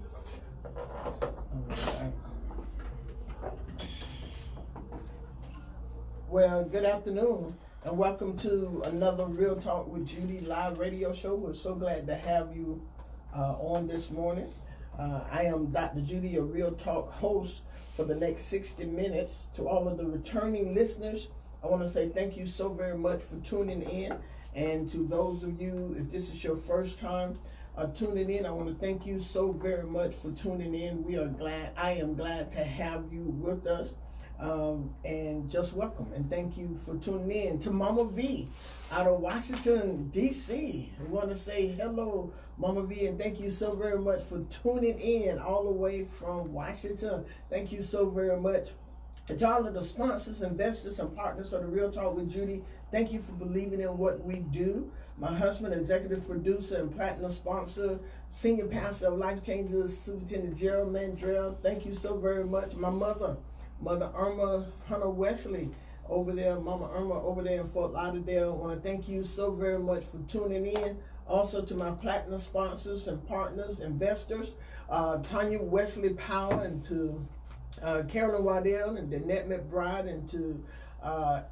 Alright. Well, good afternoon, and welcome to another Real Talk with Judy live radio show. We're so glad to have you on this morning. I am Dr. Judy, your Real Talk host for the next 60 minutes. To all of the returning listeners, I want to say thank you so very much for tuning in. And to those of you, if this is your first time tuning in, I want to thank you so very much for tuning in. I am glad to have you with us. And just welcome and thank you for tuning in. To Mama V out of Washington, D.C. We want to say hello, Mama V, and thank you so very much for tuning in all the way from Washington. Thank you so very much. And to all of the sponsors, investors, and partners of the Real Talk with Judy, thank you for believing in what we do. My husband, executive producer and platinum sponsor, senior pastor of Life Changers, Superintendent Gerald Mandrell, thank you so very much. My Mother Irma Hunter Wesley over there, Mama Irma over there in Fort Lauderdale. I want to thank you so very much for tuning in. Also to my platinum sponsors and partners, investors, Tanya Wesley Powell, and to Carolyn Waddell and Danette McBride, and to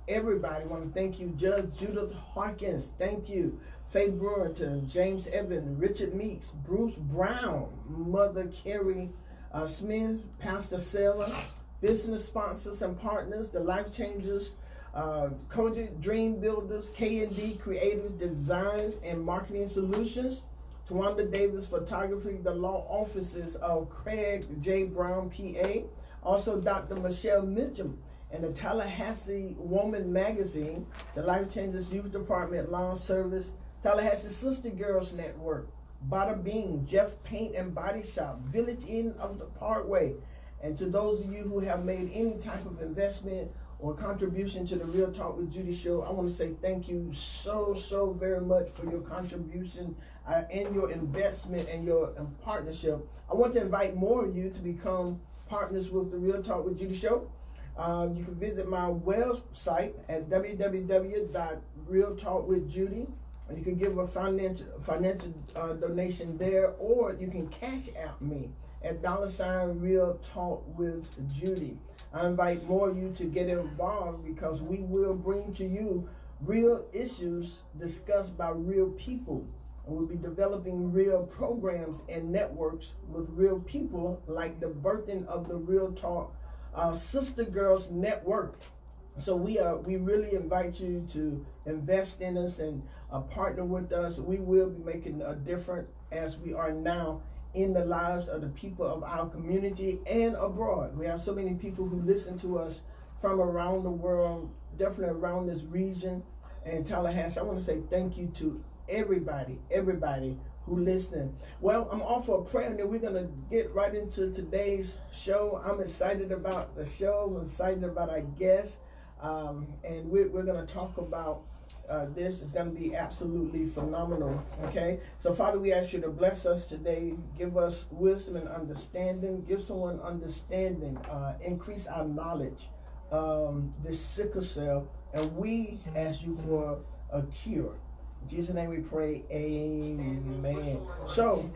everybody. I want to thank you, Judge Judith Harkins. Thank you, Faye Brewerton, James Evans, Richard Meeks, Bruce Brown, Mother Carrie Smith, Pastor Sarah, business sponsors and partners, the Life Changers, Cogent Dream Builders, K&D Creative Designs and Marketing Solutions, Tawanda Davis Photography, the law offices of Craig J. Brown, PA, also Dr. Michelle Mitchum and the Tallahassee Woman Magazine, the Life Changers Youth Department Lawn Service, Tallahassee Sister Girls Network, Bada Bean, Jeff Paint and Body Shop, Village Inn of the Parkway. And to those of you who have made any type of investment or contribution to the Real Talk with Judy show, I want to say thank you so very much for your contribution and your investment and your partnership. I want to invite more of you to become partners with the Real Talk with Judy show. You can visit my website at www.realtalkwithjudy. You can give a financial donation there, or you can cash out me at $ Real Talk with Judy. I invite more of you to get involved because we will bring to you real issues discussed by real people. And we'll be developing real programs and networks with real people, like the birthing of the Real Talk Sister Girls Network. So we really invite you to invest in us and partner with us. We will be making a difference as we are now in the lives of the people of our community and abroad. We have so many people who listen to us from around the world, definitely around this region and Tallahassee. I want to say thank you to everybody who listening. Well, I'm off for a prayer, and then we're going to get right into today's show. I'm excited about the show. I'm excited about our guests. And we're going to talk about this. Is going to be absolutely phenomenal. Okay, so Father, we ask you to bless us today. Give us wisdom and understanding. Give someone understanding. Increase our knowledge. This sickle cell, and we ask you for a cure. In Jesus' name we pray. Amen. So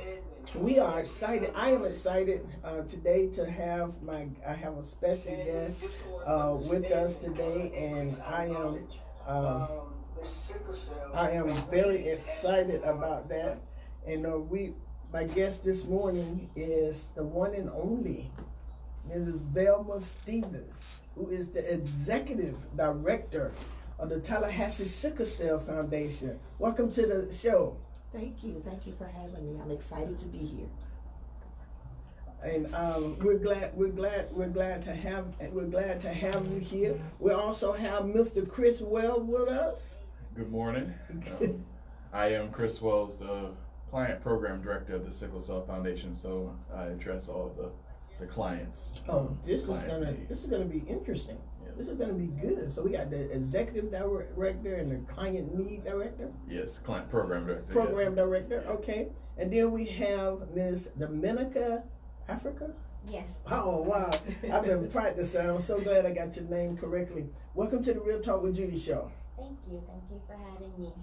we are excited. I am excited today to have I have a special guest with us today, and I am very excited about that. And my guest this morning is the one and only Mrs. Velma Stevens, who is the executive director of the Tallahassee Sickle Cell Foundation. Welcome to the show. Thank you for having me. I'm excited to be here. And we're glad to have you here. We also have Mr. Chris Wells with us. Good morning. I am Chris Wells, the client program director of the Sickle Cell Foundation. So I address all of the clients. This is gonna be interesting. Yeah. This is gonna be good. So we got the executive director and the client need director. Yes, client program director. Director. Okay, and then we have Ms. Dominica Africa. Yes. Oh wow! I've been practicing. I'm so glad I got your name correctly. Welcome to the Real Talk with Judy show. Thank you for having me.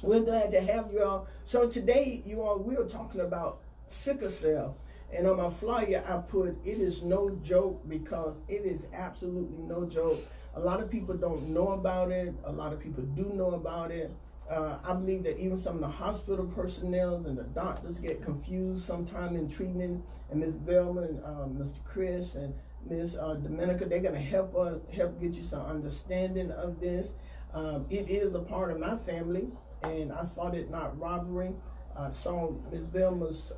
We're glad to have you all. So today, you all, we're talking about sickle cell. And on my flyer, I put, it is no joke, because it is absolutely no joke. A lot of people don't know about it. A lot of people do know about it. I believe that even some of the hospital personnel and the doctors get confused sometime in treatment. And Ms. Velma and Mr. Chris and Ms. Dominica, they're gonna help get you some understanding of this. It is a part of my family, and I thought it not robbery. I saw Ms. Velma's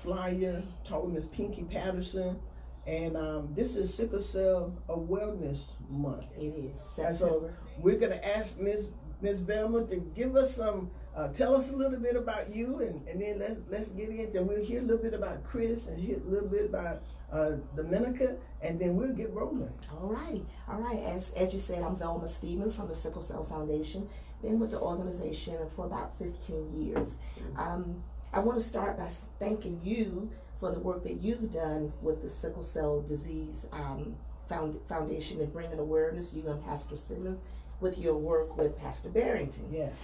flyer, talked with Ms. Pinky Patterson, and this is Sickle Cell Awareness Month. It is And so September. we're gonna ask Ms. Velma to give us some, tell us a little bit about you, and then let's get into. We'll hear a little bit about Chris and hear a little bit about Dominica, and then we'll get rolling. All righty. All right. As you said, I'm Velma Stevens from the Sickle Cell Foundation. Been with the organization for about 15 years. I want to start by thanking you for the work that you've done with the Sickle Cell Disease Foundation and bringing awareness, you and Pastor Simmons, with your work with Pastor Barrington. Yes.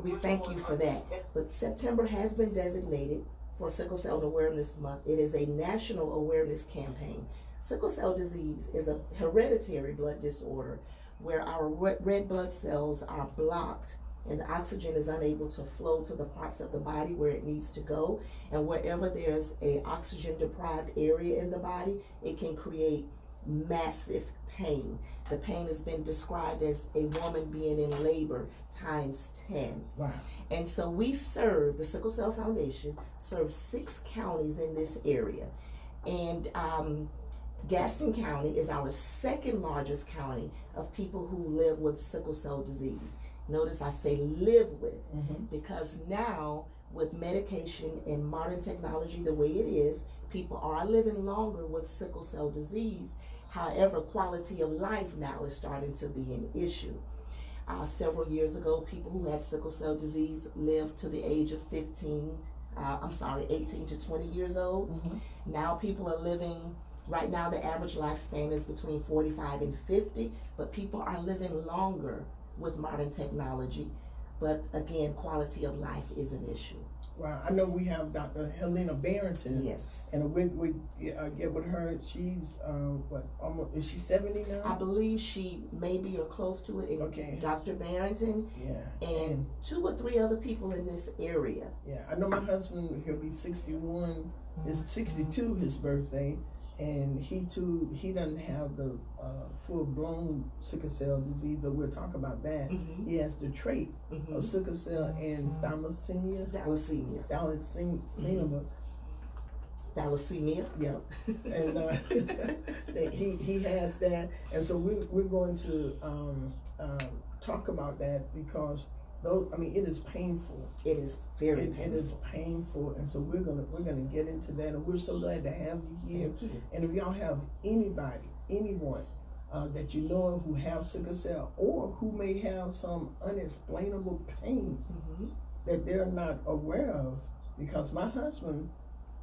We thank you for that. But September has been designated for Sickle Cell Awareness Month. It is a national awareness campaign. Sickle cell disease is a hereditary blood disorder where our red blood cells are blocked and the oxygen is unable to flow to the parts of the body where it needs to go. And wherever there's a oxygen deprived area in the body, it can create massive pain. The pain has been described as a woman being in labor times 10. Wow. And so we serve, the Sickle Cell Foundation serves 6 counties in this area. And Gaston County is our second largest county of people who live with sickle cell disease. Notice I say live with, because now with medication and modern technology the way it is, people are living longer with sickle cell disease. However, quality of life now is starting to be an issue. Several years ago, people who had sickle cell disease lived to the age of 18 to 20 years old. Now people are living, right now the average lifespan is between 45 and 50, but people are living longer with modern technology. But again, quality of life is an issue. Wow. I know we have Dr. Helena Barrington. Yes. And we get with her. She's almost, is she 70 now? I believe she may be or close to it. Okay. Dr. Barrington. Yeah. And 2 or 3 other people in this area. Yeah. I know my husband, he'll be 61. It's 62 his birthday. And he doesn't have the full-blown sickle cell disease, but we'll talk about that. He has the trait of sickle cell and thalassemia. Thalassemia. Yeah, and he has that, and so we're going to talk about that, because it is painful. It is very painful. It is painful, and so we're gonna get into that, and we're so glad to have you here. Thank you. And if y'all have anyone that you know of who have sickle cell, or who may have some unexplainable pain that they're not aware of, because my husband,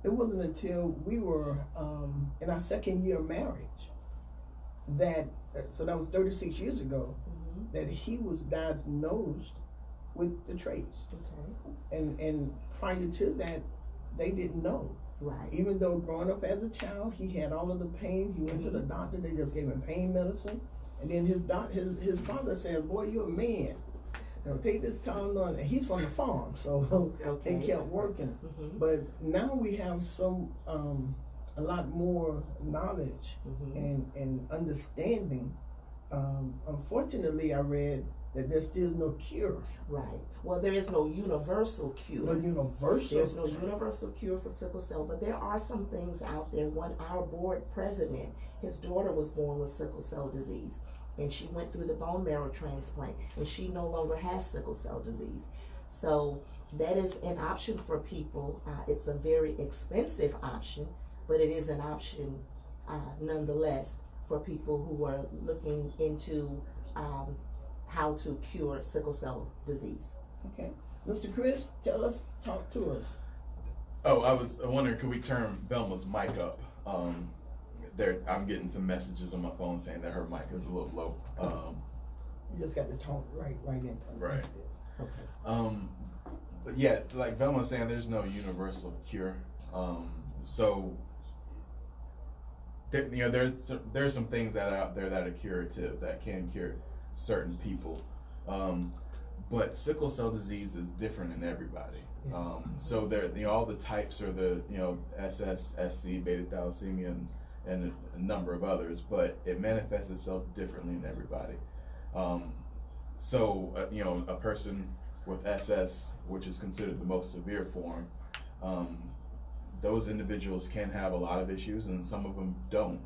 it wasn't until we were in our 2nd year of marriage that was 36 years ago, that he was diagnosed with the traits. Okay. And prior to that, they didn't know. Right. Even though growing up as a child, he had all of the pain. He went to the doctor. They just gave him pain medicine. And then his father said, "Boy, you're a man. Now take this time on." And he's from the farm, so Okay. they kept working. But now we have a lot more knowledge and understanding. Unfortunately, I read that there's still no cure. Right. Well, there is no universal cure. No universal. There's no universal cure for sickle cell, but there are some things out there. Our board president, his daughter was born with sickle cell disease, and she went through the bone marrow transplant, and she no longer has sickle cell disease. So that is an option for people. It's a very expensive option, but it is an option nonetheless for people who are looking into how to cure sickle cell disease. Okay. Mr. Chris, talk to us. Oh, I was wondering, could we turn Velma's mic up? I'm getting some messages on my phone saying that her mic is a little low. You just got to talk right in. Right. Okay. But yeah, like Velma was saying, there's no universal cure So there's some things that are out there that are curative, that can cure certain people. But sickle cell disease is different in everybody. So there, all the types are the SS, SC, beta thalassemia, and a number of others, but it manifests itself differently in everybody. A person with SS, which is considered the most severe form, those individuals can have a lot of issues, and some of them don't.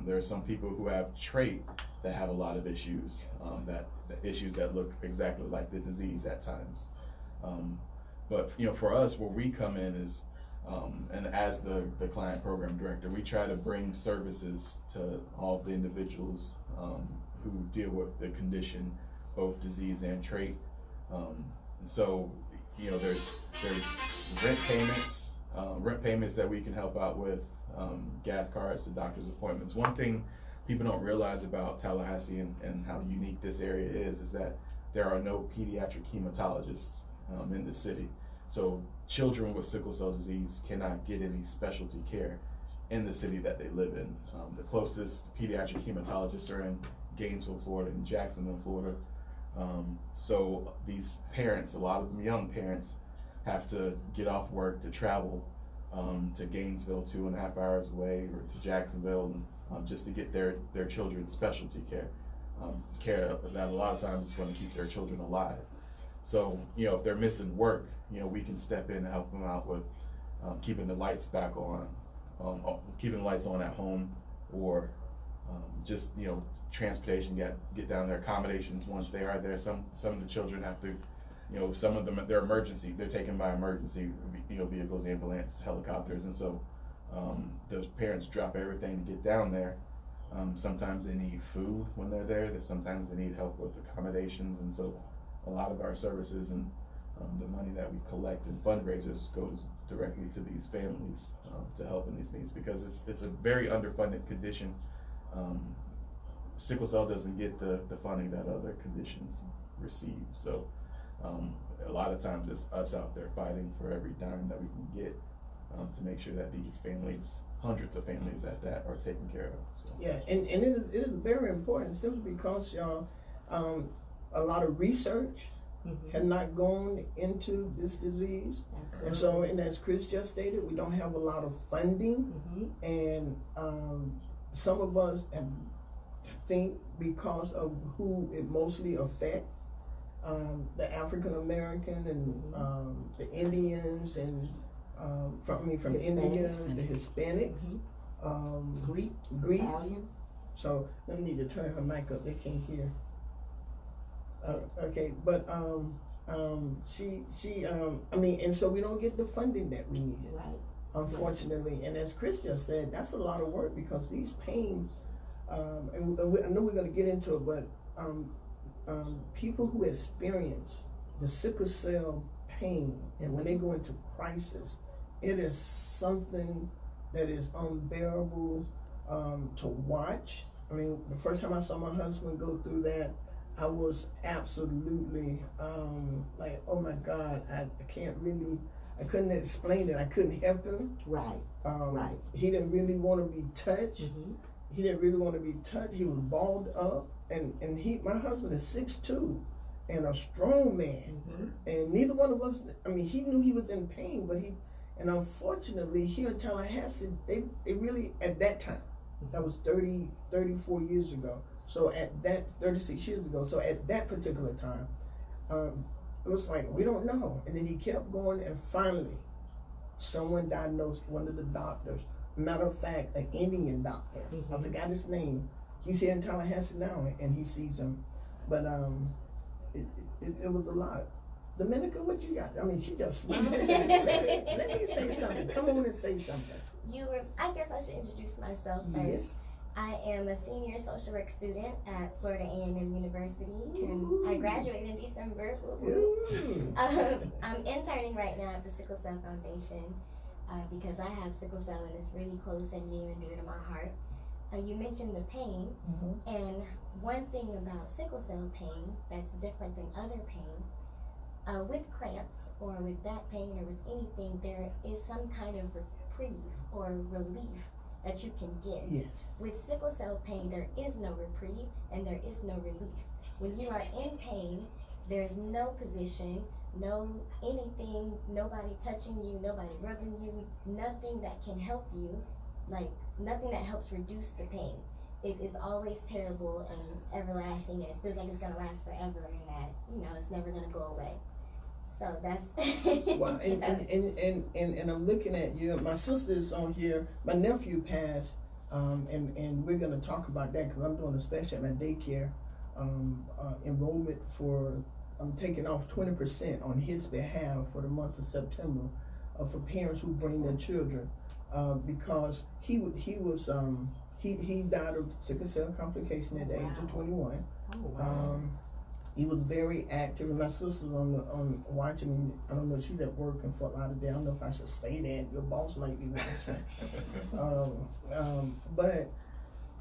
There are some people who have trait that have a lot of issues, issues that look exactly like the disease at times. But for us, where we come in is, and as the client program director, we try to bring services to all the individuals who deal with the condition, both disease and trait. There's rent payments that we can help out with, gas cards to doctor's appointments. One thing people don't realize about Tallahassee and how unique this area is that there are no pediatric hematologists in the city. So children with sickle cell disease cannot get any specialty care in the city that they live in. The closest pediatric hematologists are in Gainesville, Florida, and Jacksonville, Florida. So these parents, a lot of them young parents, have to get off work to travel to Gainesville, 2.5 hours away, or to Jacksonville, just to get their children's specialty care. Care that a lot of times is going to keep their children alive. So, if they're missing work, we can step in and help them out with keeping the lights back on, keeping the lights on at home, or just, transportation, get down there, accommodations once they are there. Some of the children have to, some of them, they're taken by emergency, vehicles, ambulance, helicopters, and so the parents drop everything to get down there. Sometimes they need food when they're there. Sometimes they need help with accommodations, and so a lot of our services and the money that we collect in fundraisers goes directly to these families to help in these things, because it's a very underfunded condition. Sickle cell doesn't get the funding that other conditions receive, so a lot of times it's us out there fighting for every dime that we can get to make sure that these families, hundreds of families at that, are taken care of. So. Yeah, and it is very important, simply because y'all, a lot of research had not gone into this disease. Absolutely. And so, and as Chris just stated, we don't have a lot of funding, and some of us think because of who it mostly affects, the African American and the Indians and from India, the Hispanics, Greeks. Italians. So let me need to turn her mic up. They can't hear. Okay, but and so we don't get the funding that we need, right? Unfortunately, right. And as Chris just said, that's a lot of work, because these pains, and I know we're going to get into it, but people who experience the sickle cell pain, and when they go into crisis, it is something that is unbearable to watch. I mean, the first time I saw my husband go through that, I was absolutely like, oh my God, I couldn't explain it. I couldn't help him. Right. Right. He didn't really want to be touched. He didn't really want to be touched. He was balled up, and my husband is 6'2", and a strong man, and neither one of us. I mean, he knew he was in pain, but and unfortunately, here in Tallahassee, they really, at that time, that was 34 years ago. So at that, 36 years ago, so at that particular time, it was like, we don't know. And then he kept going, and finally, someone diagnosed, one of the doctors, matter of fact, an Indian doctor, I forgot his name. He's here in Tallahassee now, and he sees him. But it was a lot. Dominica, what you got? I mean, she just smiled. Let me say something. Come on and say something. I guess I should introduce myself first. Yes. I am a senior social work student at Florida A&M University, and I graduated in December. I'm interning right now at the Sickle Cell Foundation because I have sickle cell, and it's really close and near and dear to my heart. You mentioned the pain, and one thing about sickle cell pain that's different than other pain, with cramps or with back pain or with anything, there is some kind of reprieve or relief that you can get. Yes. With sickle cell pain, there is no reprieve and there is no relief. When you are in pain, there's no position, no anything, nobody touching you, nobody rubbing you, nothing that can help you, like nothing that helps reduce the pain. It is always terrible and everlasting, and it feels like it's gonna last forever, and that, you know, it's never gonna go away. So that's Well, and I'm looking at you. My sister's on here. My nephew passed, and we're gonna talk about that because I'm doing a special at my daycare enrollment for. I'm taking off 20% on his behalf for the month of September, for parents who bring their children, because he died of sickle cell complication at the age of 21. Oh, wow. He was very active, and my sister's on watching me. I don't know, she's at work in Fort Lauderdale. I don't know if I should say that. Your boss might be watching. But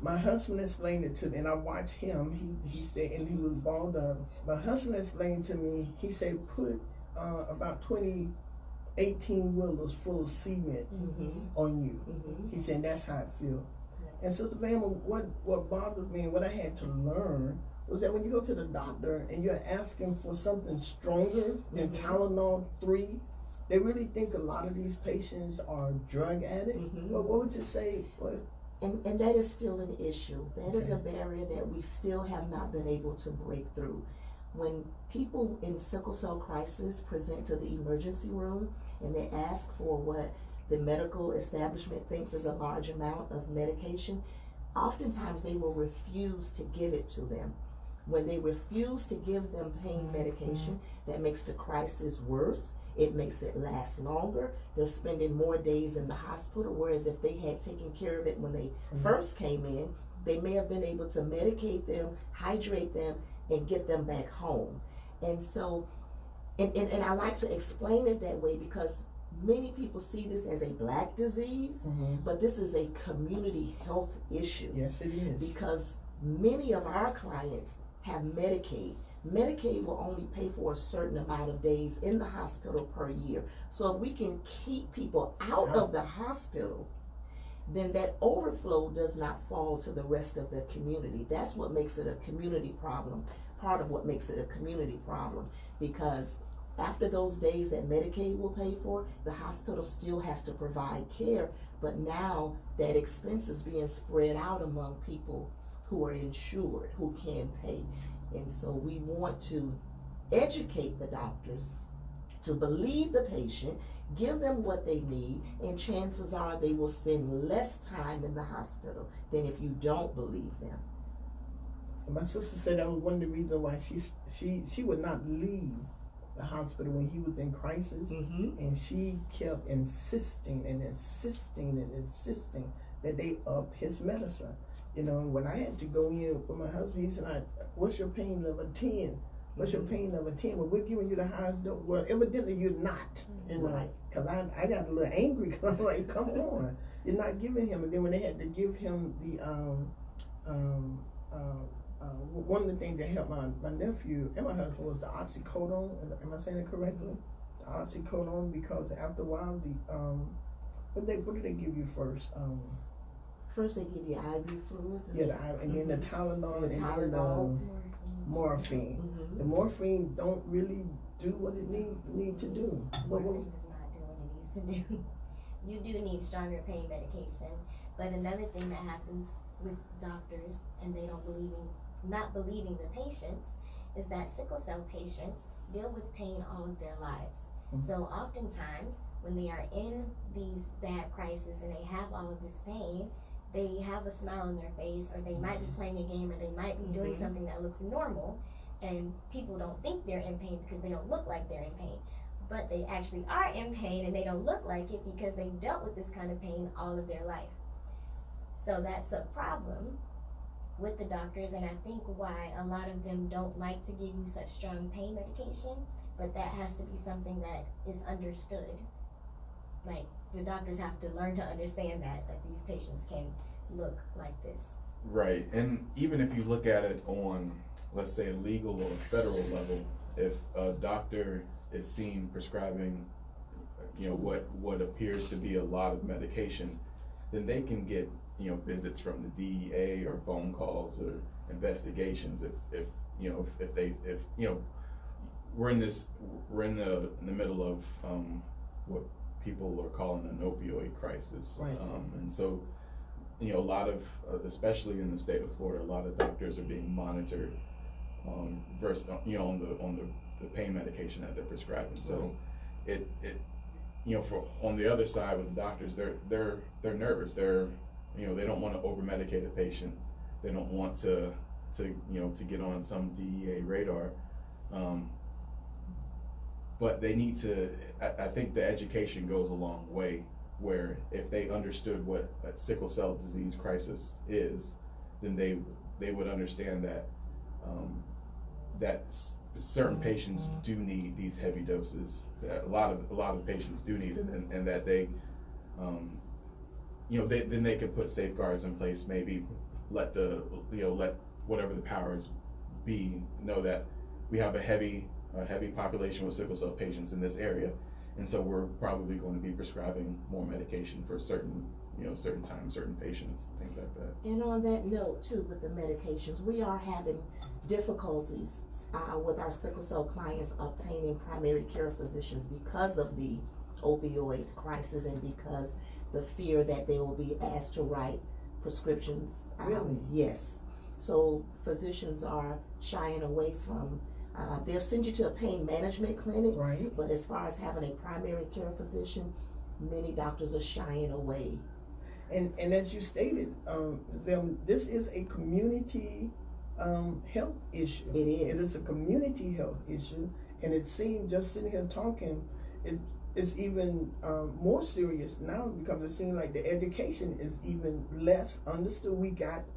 my husband explained it to me, and I watched him. He stayed, and he was balled up. My husband explained to me. He said, put about 20 18-wheelers full of cement on you. He said that's how it feels. And Sister Velma, what bothers me and what I had to learn was that when you go to the doctor and you're asking for something stronger than Tylenol 3, they really think a lot of these patients are drug addicts. Well, what would you say? And that is still an issue. That is a barrier that we still have not been able to break through. When people in sickle cell crisis present to the emergency room and they ask for what the medical establishment thinks is a large amount of medication, oftentimes they will refuse to give it to them. When they refuse to give them pain medication, that makes the crisis worse. It makes it last longer. They're spending more days in the hospital, whereas if they had taken care of it when they first came in, they may have been able to medicate them, hydrate them, and get them back home. And so, and I like to explain it that way because many people see this as a Black disease, but this is a community health issue. Yes, it is. Because many of our clients have Medicaid. Medicaid will only pay for a certain amount of days in the hospital per year. So if we can keep people out of the hospital, then that overflow does not fall to the rest of the community. That's what makes it a community problem, part of what makes it a community problem, because after those days that Medicaid will pay for, the hospital still has to provide care, but now that expense is being spread out among people who are insured, who can pay. And so we want to educate the doctors to believe the patient, give them what they need, and chances are they will spend less time in the hospital than if you don't believe them. And my sister said that was one of the reasons why she would not leave the hospital when he was in crisis, and she kept insisting that they up his medicine. You know, when I had to go in with my husband, he said, what's your pain level? 10. What's your pain level? 10. Well, we're giving you the highest dose. Well, evidently you're not. You know, because I got a little angry because I'm like, come on. You're not giving him. And then when they had to give him the, one of the things that helped my nephew and my husband was the oxycodone. Am I saying it correctly? The oxycodone, because after a while, what did they give you first? First, they give you IV fluids. And then the Tylenol and then the morphine. The morphine don't really do what it need to do. Morphine does not do what it needs to do. You do need stronger pain medication. But another thing that happens with doctors, and they not believing the patients, is that sickle cell patients deal with pain all of their lives. So oftentimes, when they are in these bad crises and they have all of this pain, they have a smile on their face, or they might be playing a game, or they might be doing something that looks normal, and people don't think they're in pain because they don't look like they're in pain. But they actually are in pain, and they don't look like it because they've dealt with this kind of pain all of their life. So that's a problem with the doctors, and I think why a lot of them don't like to give you such strong pain medication, but that has to be something that is understood. Like, the doctors have to learn to understand that these patients can look like this. Right, and even if you look at it on, let's say, a legal or federal level, if a doctor is seen prescribing, what appears to be a lot of medication, then they can get, visits from the DEA or phone calls or investigations if we're in the middle of what people are calling an opioid crisis. Right. And so, a lot of, especially in the state of Florida, a lot of doctors are being monitored versus, on the pain medication that they're prescribing. So it for on the other side with the doctors, they're nervous. They're, they don't want to over medicate a patient. They don't want to get on some DEA radar. But they need to, I think the education goes a long way, where if they understood what a sickle cell disease crisis is, then they would understand that certain patients do need these heavy doses. That a lot of patients do need it, and that they, then they could put safeguards in place. Maybe let whatever the powers be know that we have a heavy population with sickle cell patients in this area, and so we're probably going to be prescribing more medication for certain times, certain patients, things like that. And on that note too, with the medications, we are having difficulties with our sickle cell clients obtaining primary care physicians because of the opioid crisis and because the fear that they will be asked to write prescriptions. Really? Yes. So physicians are shying away from, they'll send you to a pain management clinic, Right. but as far as having a primary care physician, many doctors are shying away. And as you stated, this is a community health issue. It is. It is a community health issue, and it seems, just sitting here talking, it's even more serious now, because it seems like the education is even less understood.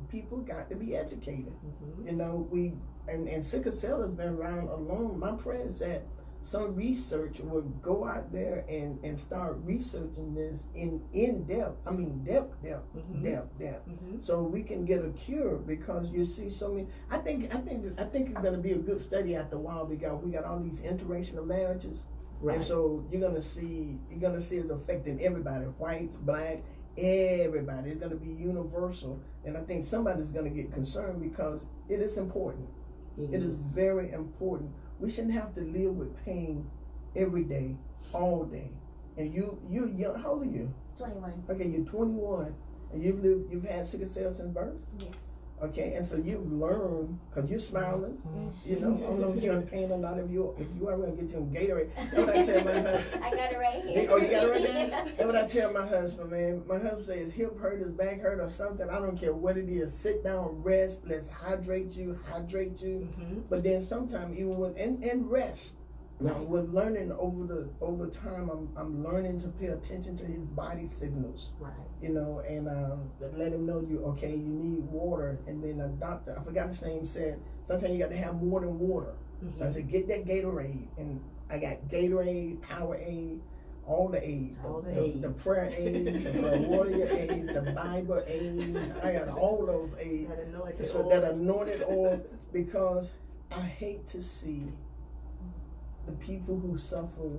People got to be educated. Mm-hmm. And sickle cell has been around a long. My prayer is that some research would go out there and start researching this in depth. I mean depth, Mm-hmm. so we can get a cure, because you see so many. I think it's gonna be a good study after a while, because we got all these interracial marriages, Right. and so you're gonna see it affecting everybody, whites, black, everybody. It's gonna be universal, and I think somebody's gonna get concerned, because it is important. It is very important. We shouldn't have to live with pain every day, all day. And you're young. How old are you? 21. Okay, you're 21, and you've had sickle cell since birth. Yes. Okay, and so you've learned, because you're smiling. Mm-hmm. I don't know if you're in pain or not. If you are, we're gonna get you some Gatorade. That's what I tell my husband. I got it right here. Oh, you got it right there? That's what I tell my husband, man. My husband says his hip hurt, his back hurt, or something. I don't care what it is. Sit down, rest. Let's hydrate you. Mm-hmm. But then sometimes even and rest. Now Right. we're learning over time. I'm learning to pay attention to his body signals. Right. And let him know you need water. And then a doctor, I forgot his name, said sometimes you got to have more than water. Mm-hmm. So I said, get that Gatorade, and I got Gatorade, Powerade, all the aids, the prayer aids, the warrior aids, the Bible aids. I got all those aids. That anointed oil, because I hate to see the people who suffer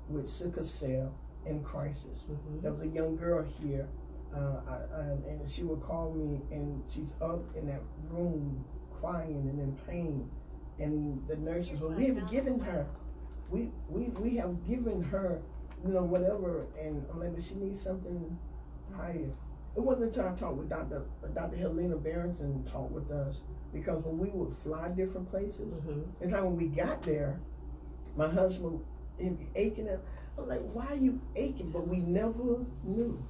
with sickle cell in crisis. Mm-hmm. There was a young girl here, and she would call me, and she's up in that room crying and in pain, and the nurses, we have given her, we have given her, whatever, and I'm like, but she needs something higher. It wasn't until I talked with Dr. Helena Barrington talked with us, because when we would fly different places, it's like when we got there, my husband would be aching. I'm like, why are you aching? But we never knew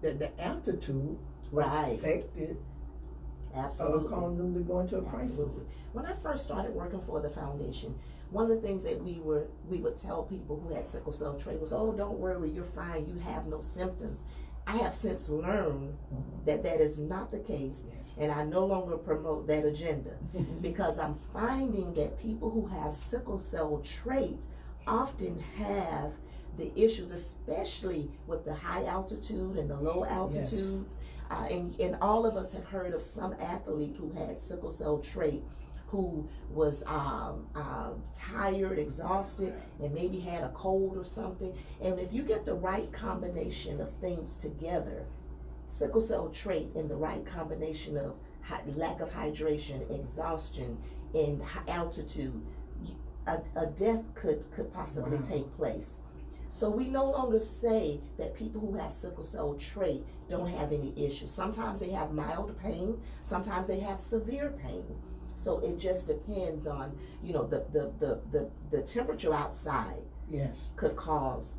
that the altitude affected caused them to go into a crisis. Absolutely. When I first started working for the foundation, one of the things that we would tell people who had sickle cell trait was, oh, don't worry, you're fine, you have no symptoms. I have since learned that is not the case, and I no longer promote that agenda, because I'm finding that people who have sickle cell traits often have the issues, especially with the high altitude and the low altitudes. And all of us have heard of some athlete who had sickle cell trait who was tired, exhausted, and maybe had a cold or something. And if you get the right combination of things together, sickle cell trait and the right combination of lack of hydration, exhaustion, and altitude, a death could possibly take place. So we no longer say that people who have sickle cell trait don't have any issues. Sometimes they have mild pain, sometimes they have severe pain. So it just depends on, you know, the temperature outside could cause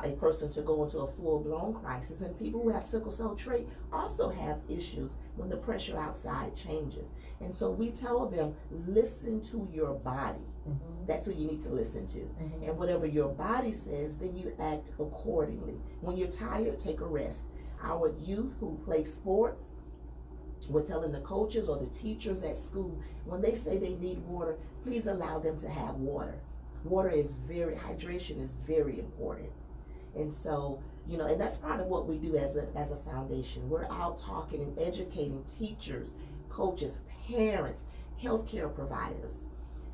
a person to go into a full-blown crisis. And people who have sickle cell trait also have issues when the pressure outside changes. And so we tell them, listen to your body. That's what you need to listen to. And whatever your body says, then you act accordingly. When you're tired, take a rest. Our youth who play sports, we're telling the coaches or the teachers at school, when they say they need water, please allow them to have water. Hydration is very important. And so, you know, and that's part of what we do as a foundation. We're out talking and educating teachers, coaches, parents, healthcare providers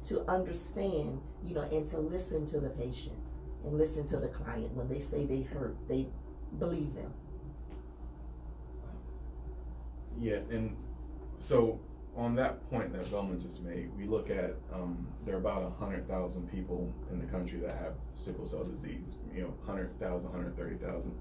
to understand, you know, and to listen to the patient and listen to the client. When they say they hurt, they believe them. Yeah, and so on that point that Velma just made, we look at there are about 100,000 people in the country that have sickle cell disease. You know, 100,000, 130,000.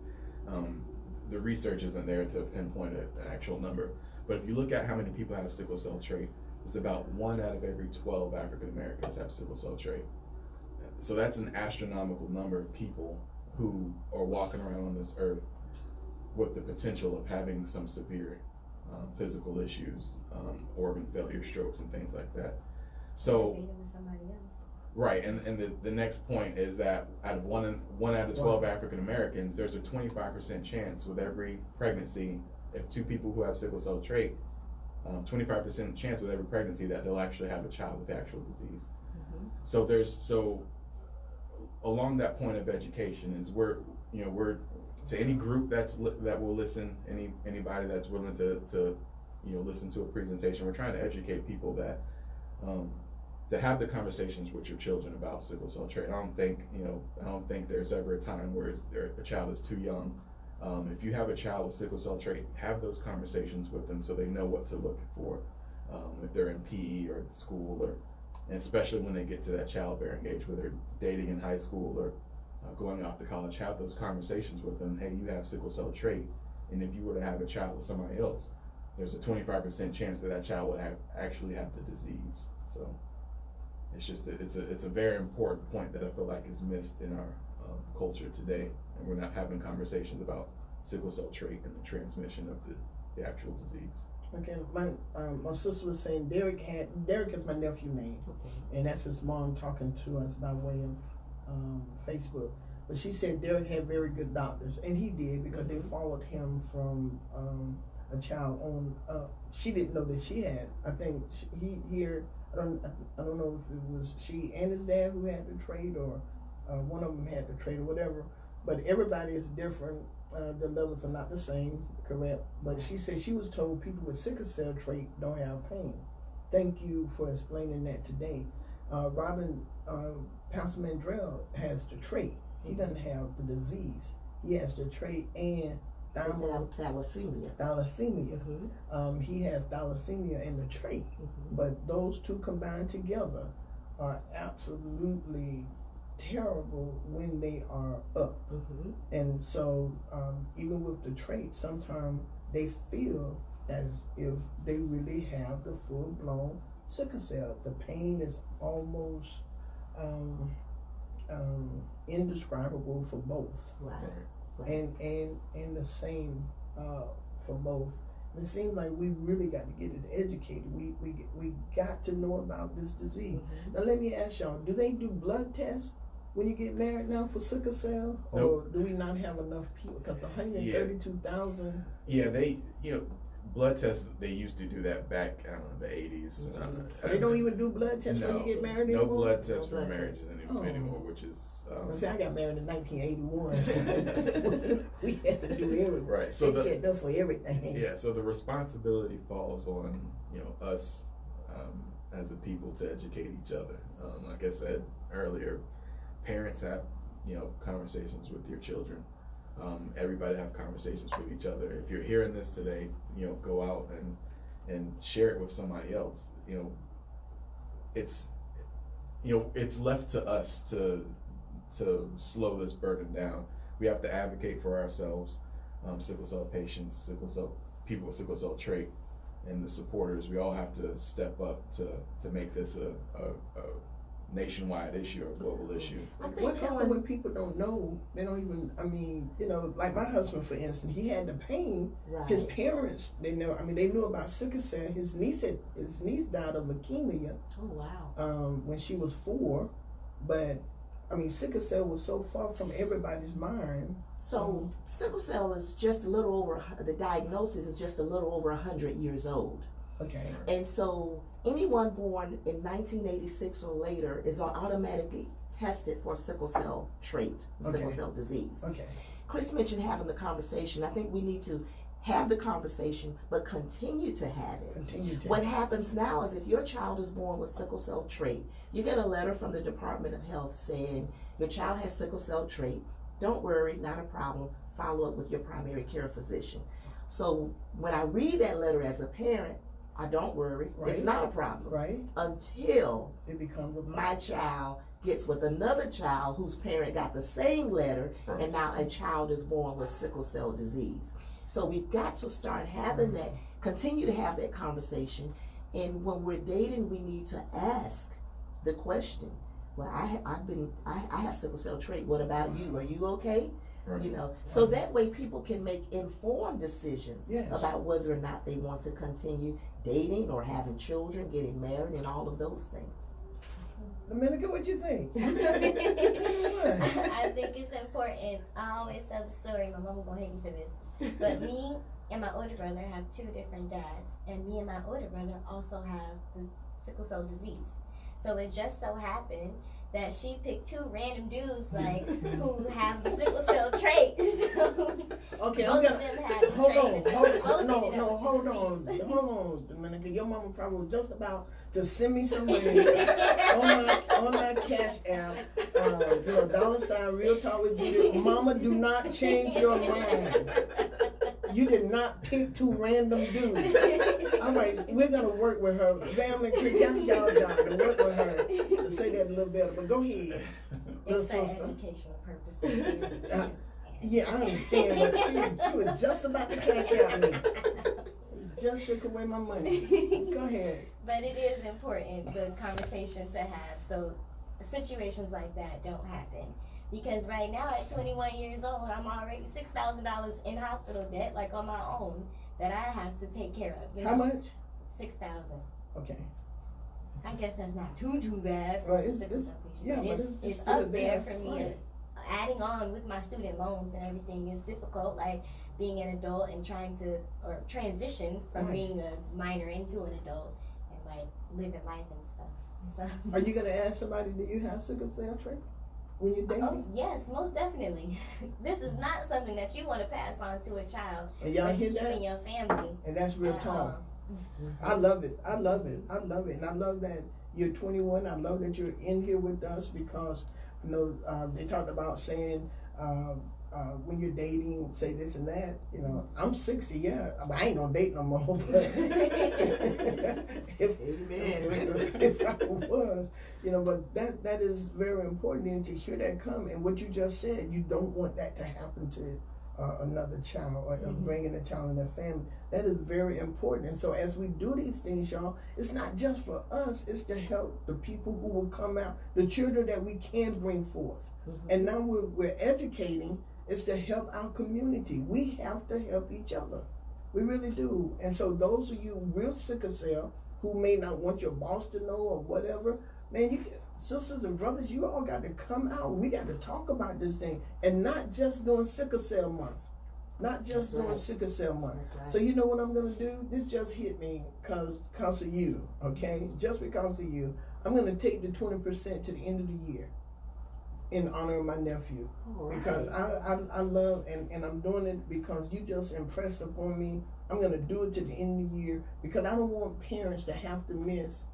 The research isn't there to pinpoint an actual number, but if you look at how many people have sickle cell trait, it's about 1 out of every 12 African Americans have sickle cell trait. So that's an astronomical number of people who are walking around on this earth with the potential of having some severe physical issues, organ failure, strokes, and things like that. So, right, and the next point is that out of one out of 12 African Americans, there's a 25% chance with every pregnancy, if 2 people who have sickle cell trait, 25% chance with every pregnancy that they'll actually have a child with the actual disease. So along that point of education is we're to any group that will listen, anybody that's willing to listen to a presentation, we're trying to educate people that to have the conversations with your children about sickle cell trait. I don't think there's ever a time where a child is too young. If you have a child with sickle cell trait, have those conversations with them so they know what to look for if they're in PE or school, and especially when they get to that childbearing age where they're dating in high school or going off to college. Have those conversations with them. Hey, you have sickle cell trait, and if you were to have a child with somebody else, there's a 25% chance that child would actually have the disease. So it's just it's a very important point that I feel like is missed in our culture today, and we're not having conversations about sickle cell trait and the transmission of the actual disease. Okay, my sister was saying Derek is my nephew name, and that's his mom talking to us by way of Facebook. But she said Derek had very good doctors, and he did, because they followed him from a child on. She didn't know that she had. I think I don't know if it was she and his dad who had the trait, or one of them had the trait, or whatever. But everybody is different. The levels are not the same, correct? But she said she was told people with sickle cell trait don't have pain. Thank you for explaining that today. Pastor Mandrell has the trait. He doesn't have the disease. He has the trait and thalassemia. He has thalassemia and the trait. But those two combined together are absolutely terrible when they are up. And so even with the trait, sometimes they feel as if they really have the full-blown sickle cell. The pain is almost indescribable for both, and the same for both. And it seems like we really got to get it educated. We got to know about this disease. Now let me ask y'all: do they do blood tests when you get married now for sickle cell, or do we not have enough people? Because 132,000. Yeah, blood tests, they used to do that back, I don't know, the 80s. They don't even do blood tests when you get married anymore? No blood tests for marriages anymore, which is... see, I got married in 1981, so we had to do everything. Right. So they checked us for everything. Yeah, so the responsibility falls on, us as a people to educate each other. Like I said earlier, parents have, conversations with your children. Everybody have conversations with each other. If you're hearing this today, go out and share it with somebody else. It's left to us to slow this burden down. We have to advocate for ourselves, sickle cell patients, sickle cell people with sickle cell trait, and the supporters. We all have to step up to make this a nationwide issue or a global issue. What happens when people don't know? They don't even, like my husband, for instance, he had the pain. Right. His parents, they knew about sickle cell. His niece died of leukemia. Oh, wow. When she was 4. But, sickle cell was so far from everybody's mind. So sickle cell is just a little over, the diagnosis is just a little over 100 years old. Okay. And so anyone born in 1986 or later is automatically tested for sickle cell trait, sickle cell disease. Okay. Chris mentioned having the conversation. I think we need to have the conversation, but continue to have it. What happens now is if your child is born with sickle cell trait, you get a letter from the Department of Health saying your child has sickle cell trait. Don't worry, not a problem. Follow up with your primary care physician. So when I read that letter as a parent, I don't worry. Right. It's not a problem. Right. Until it becomes a problem. My child gets with another child whose parent got the same letter, and now a child is born with sickle cell disease. So we've got to start having that, continue to have that conversation. And when we're dating, we need to ask the question, well, I have sickle cell trait. What about you? Are you okay? Right. So that way people can make informed decisions about whether or not they want to continue dating or having children, getting married, and all of those things. Dominica, what you think? I think it's important. I always tell the story. My mama gonna hate me for this, but me and my older brother have 2 different dads, and me and my older brother also have the sickle cell disease. So it just so happened that she picked 2 random dudes who have the sickle cell trait. Okay, I'm gonna hold on, Dominica. Your mama probably was just about to send me some money on my Cash App. $ Real Talk with Judy. Mama, do not change your mind. You did not pick 2 random dudes. All right, we're gonna work with her. Velma and Chris, that's y'all job to work with her to say that a little better. But go ahead, it's for educational purposes. Yeah, I understand. But she was just about to cash out me. Just took away my money. Go ahead. But it is important, the conversation to have, so situations like that don't happen. Because right now, at 21 years old, I'm already $6,000 in hospital debt, on my own, that I have to take care of. How much? $6,000. Okay. I guess that's not too bad. Right. It's up there for me. Right. Adding on with my student loans and everything is difficult. Like being an adult and trying to transition from being a minor into an adult and living life and stuff. So. Are you gonna ask somebody? Do you have sickle cell trait? When you're dating? Oh, yes, most definitely. This is not something that you want to pass on to a child. And y'all hear that? In your family. And that's real talk. I love it. And I love that you're 21. I love that you're in here with us because, they talked about saying when you're dating, say this and that. I'm 60, yeah. I ain't gonna date no more. But if I was, but that is very important. And to hear that come, and what you just said, you don't want that to happen to another child or bringing a child in their family. That is very important. And so as we do these things, y'all, it's not just for us, it's to help the people who will come out, the children that we can bring forth. And now we're educating, it's to help our community. We have to help each other. We really do. And so those of you with sickle cell who may not want your boss to know or whatever, man, sisters and brothers, you all got to come out. We got to talk about this thing, and not just doing sickle cell month. Not just doing sickle cell month. Right. So you know what I'm going to do? This just hit me because of you, okay? Just because of you. I'm going to take the 20% to the end of the year in honor of my nephew. Because I love, and I'm doing it because you just impressed upon me. I'm going to do it to the end of the year because I don't want parents to have to miss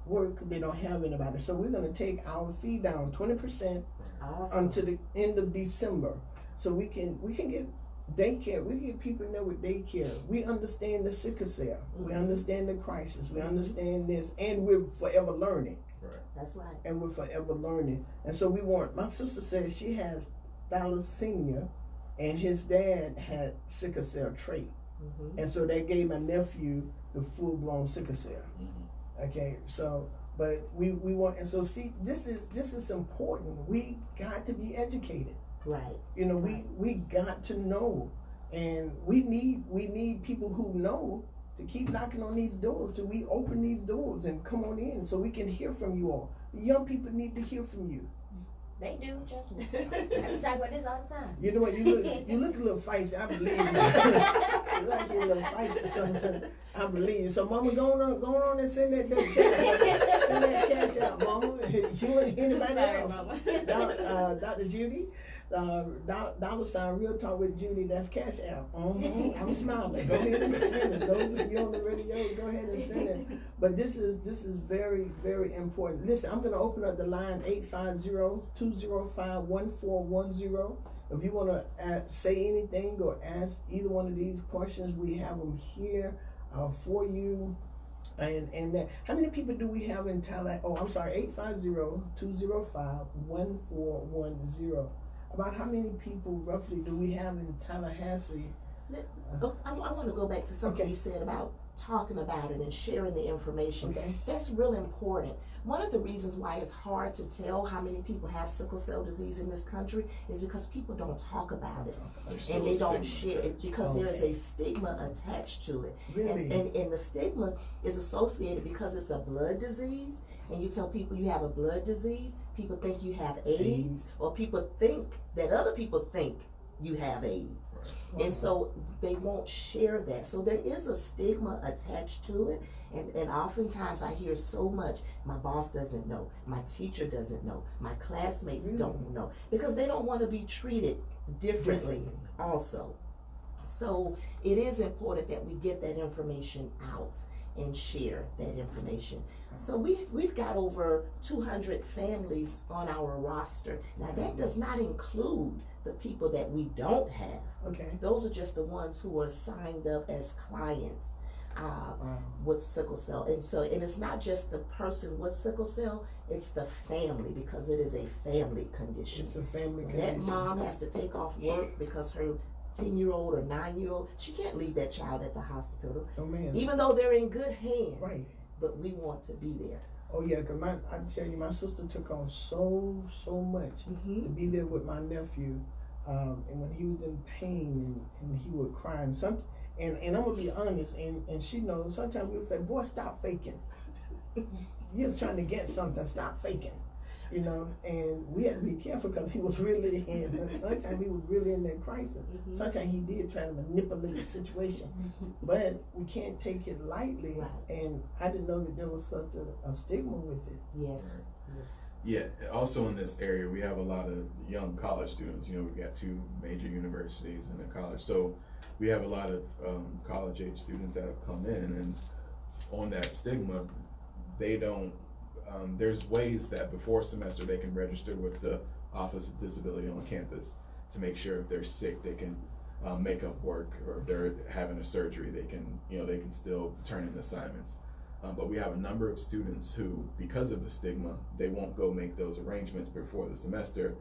work, they don't have anybody. So we're gonna take our fee down 20% Awesome. until the end of December. So we can get daycare. We get people in there with daycare. We understand the sickle cell. We understand the crisis. We understand this, and we're forever learning. Right. That's right. And we're forever learning. And so we want. My sister says she has thalassemia, and his dad had sickle cell trait, and so they gave my nephew the full blown sickle cell. Okay, so. But we want, and so see, this is important. We got to be educated. Right. You know, we got to know, and we need people who know to keep knocking on these doors till we open these doors and come on in so we can hear from you all. The young people need to hear from you. They do, trust me. I talk about this all the time. You know what? You look a little feisty. I believe you. You like you're a little feisty sometimes. I believe you. So, Mama, go on and send that check. Send that cash out, Mama. You and anybody else. Mama. Dr. Judy. $ Real Talk with Judy, that's cash out. I'm smiling. Go ahead and send it. Those of you on the radio, go ahead and send it. But this is very, very important. Listen, I'm going to open up the line 850-205-1410. If you want to say anything or ask either one of these questions, we have them here for you. And how many people do we have in Thailand? Oh, I'm sorry, 850-205-1410. About how many people roughly do we have in Tallahassee? I want to go back to something you said about talking about it and sharing the information. Okay. That's real important. One of the reasons why it's hard to tell how many people have sickle cell disease in this country is because people don't talk about it. And they don't share it because there is a stigma attached to it. Really? And the stigma is associated because it's a blood disease, and you tell people you have a blood disease, people think you have AIDS, or people think that other people think you have AIDS. And so they won't share that. So there is a stigma attached to it. And oftentimes I hear so much, my boss doesn't know, my teacher doesn't know, my classmates don't know, because they don't want to be treated differently also. So it is important that we get that information out and share that information. So we've got over 200 families on our roster. Now that does not include the people that we don't have. Okay. Those are just the ones who are signed up as clients with sickle cell. And it's not just the person with sickle cell, it's the family, because it is a family condition. It's a family That condition. mom has to take off work because her 10-year-old or 9-year-old, she can't leave that child at the hospital, Oh man. even though they're in good hands. Right. But we want to be there. Oh yeah, cause I tell you, my sister took on so much to be there with my nephew, and when he was in pain and he would cry and something. And I'm gonna be honest, and she knows. Sometimes we would say, "Boy, stop faking. You're trying to get something. Stop faking." You know, and we had to be careful because he was really sometimes he was really in that crisis. Sometimes he did try to manipulate the situation, but we can't take it lightly. And I didn't know that there was such a stigma with it. Yes, yes. Yeah, also in this area, we have a lot of young college students. You know, we've got 2 major universities in the college. So we have a lot of college age students that have come in, and on that stigma, they don't, there's ways that before semester they can register with the Office of Disability on campus to make sure if they're sick, they can make up work, or if they're having a surgery, they can still turn in assignments. But we have a number of students who, because of the stigma, they won't go make those arrangements before the semester.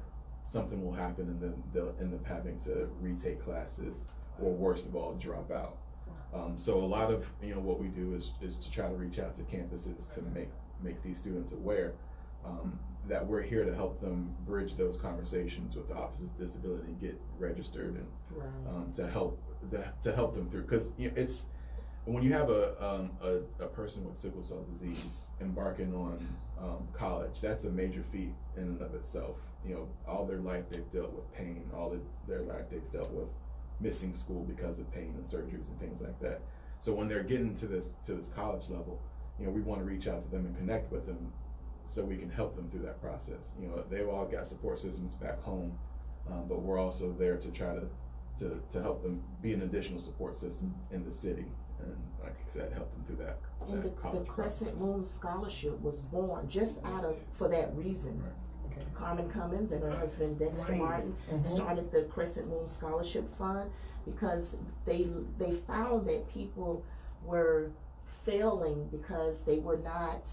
Something will happen, and then they'll end up having to retake classes, or worst of all, drop out. So a lot of what we do is to try to reach out to campuses to make these students aware that we're here to help them bridge those conversations with the Office of Disability, get registered, and to help them through. Because it's when you have a person with sickle cell disease embarking on college, that's a major feat in and of itself. All their life they've dealt with pain. All their life they've dealt with missing school because of pain and surgeries and things like that. So when they're getting to this college level, we want to reach out to them and connect with them so we can help them through that process. They've all got support systems back home, but we're also there to try to to help them be an additional support system in the city, and like I said, help them through that. And the Crescent Moon Scholarship was born just for that reason. Right. Okay. Carmen Cummins and her husband Dexter Right. Martin started the Crescent Moon Scholarship Fund because they found that people were failing because they were not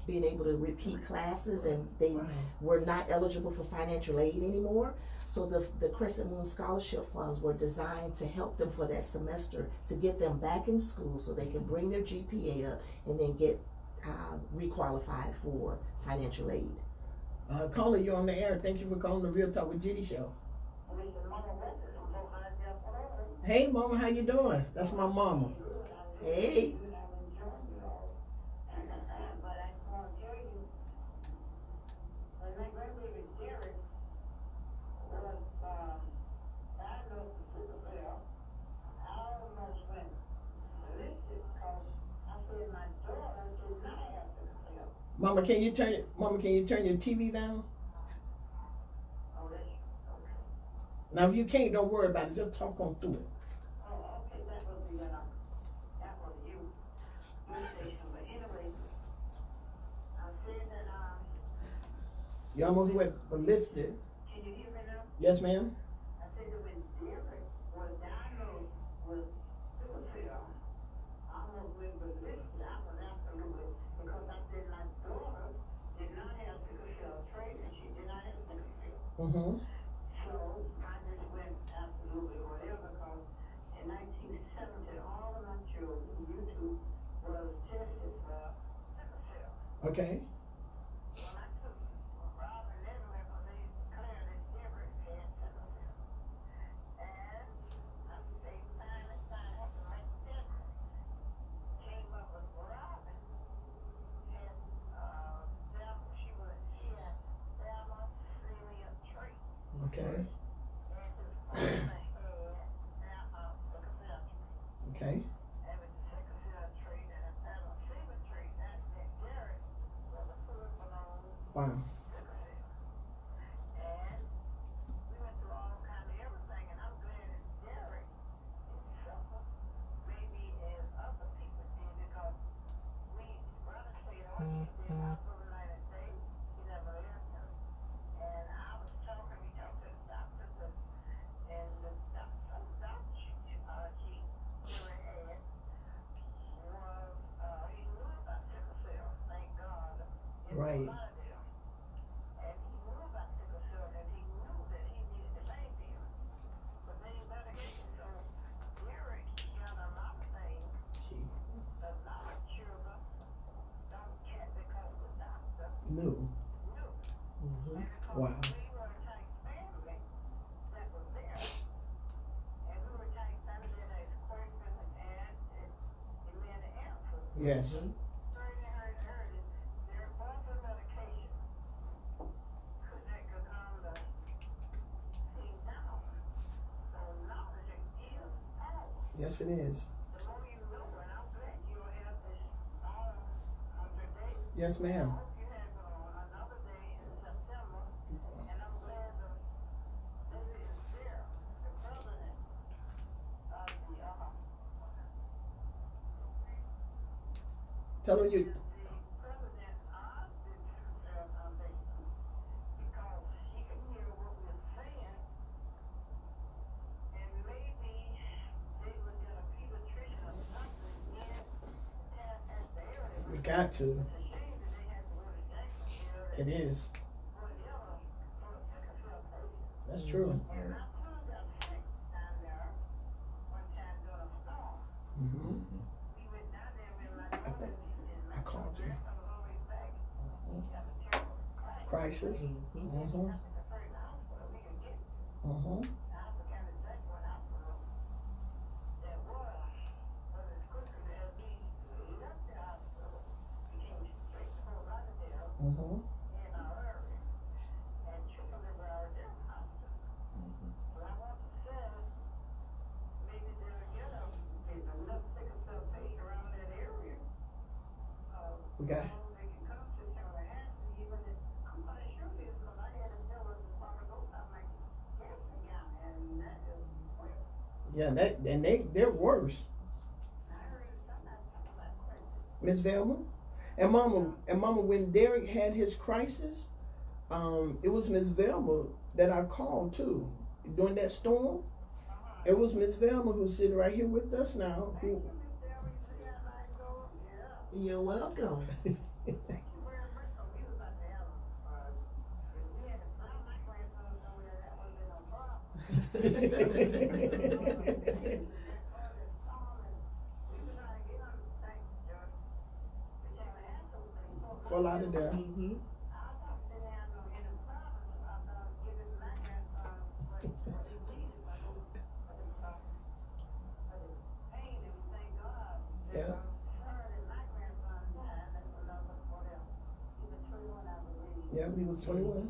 being able to repeat classes, and they Right. were not eligible for financial aid anymore. So the Crescent Moon Scholarship Funds were designed to help them for that semester, to get them back in school so they can bring their GPA up and then get requalified for financial aid. Caller, you're on the air. Thank you for calling the Real Talk with Judy show. Hey, Mama, how you doing? That's my mama. Hey. Mama, can you turn your TV down? Now, if you can't, don't worry about it. Just talk on through it. You almost went ballistic. Can you hear me now? Yes, ma'am. I said that when Derek was diagnosed with sickle cell, I almost went ballistic. I was absolutely, because I said my daughter did not have sickle cell trait, and she did not have sickle cell. Mm-hmm. So I just went absolutely whatever, because in 1970, all of my children, YouTube, was tested for sickle cell. Okay. When I took Robin everywhere, because they declared that Derek had sickle cell. And they finally to make Deborah came up with Robin, and Velma, she had Velma trait. Okay. And his father had sickle cell trait. Okay. And with the sickle cell trait and a thalassemia trait, that meant Derek was a full-blown Wow. sickle cell. And we went through all kind of everything, and I'm glad that Derek didn't suffer, maybe as other people did, because we brother stayed on him, did hospital night and day, he never left him. And I was talking, we talked to the doctors, and the some doctor she Derek had was, he knew about sickle cell, thank God. It was Right. a lot of them. And he knew about sickle cell, and he knew that he needed to thank them. But they ain't medication, so Derek got a lot of things She a lot of children don't get because the doctor knew. knew. Mm-hmm. And because Wow. we were a tight family that was there, and we were a tight family that had questions and asked, and then the answer. Yes. Heard it. There was a medication that could calm the thing down. So knowledge is power. Yes, it is. The more you know, and I'm glad you'll have this on today. Yes, ma'am. I hope you have another day in September, and I'm glad that David is there, the president of the Tell them you. is the president of the Sickle Cell Foundation, because he can hear what we're saying, and maybe they would get a pediatrician or something in at the area. We got to. It's a shame that they have to go to Jacksonville It is. whatever for a sickle cell patient. That's true. And my son got sick down there one time during a storm. Mm-hmm. We went down there with my daughter and my I called you. grandson was on his back. He got a terrible Crisis. Mm-hmm. Mm-hmm. That's the first hospital we could get. Mm-hmm. I forgot exactly what hospital that was. But as quickly as we left the hospital, we came straight to Fort Lauderdale Mm-hmm. in a hurry. And truthfully, we are there hospital. But I want to say, maybe they'll get enough sickle cell patients around that area. We got. They can come to Tallahassee, even if, I'm quite sure this, because I had a deal with the Farmer Ghost, I'm like, Gaston County, and that is Yeah, they're worse. Miss Velma, and Mama, when Derek had his crisis, it was Miss Velma that I called too during that storm. It was Miss Velma who's sitting right here with us now. You're welcome. For a lot of them. Mm-hmm. Yeah. Yeah, he was 21.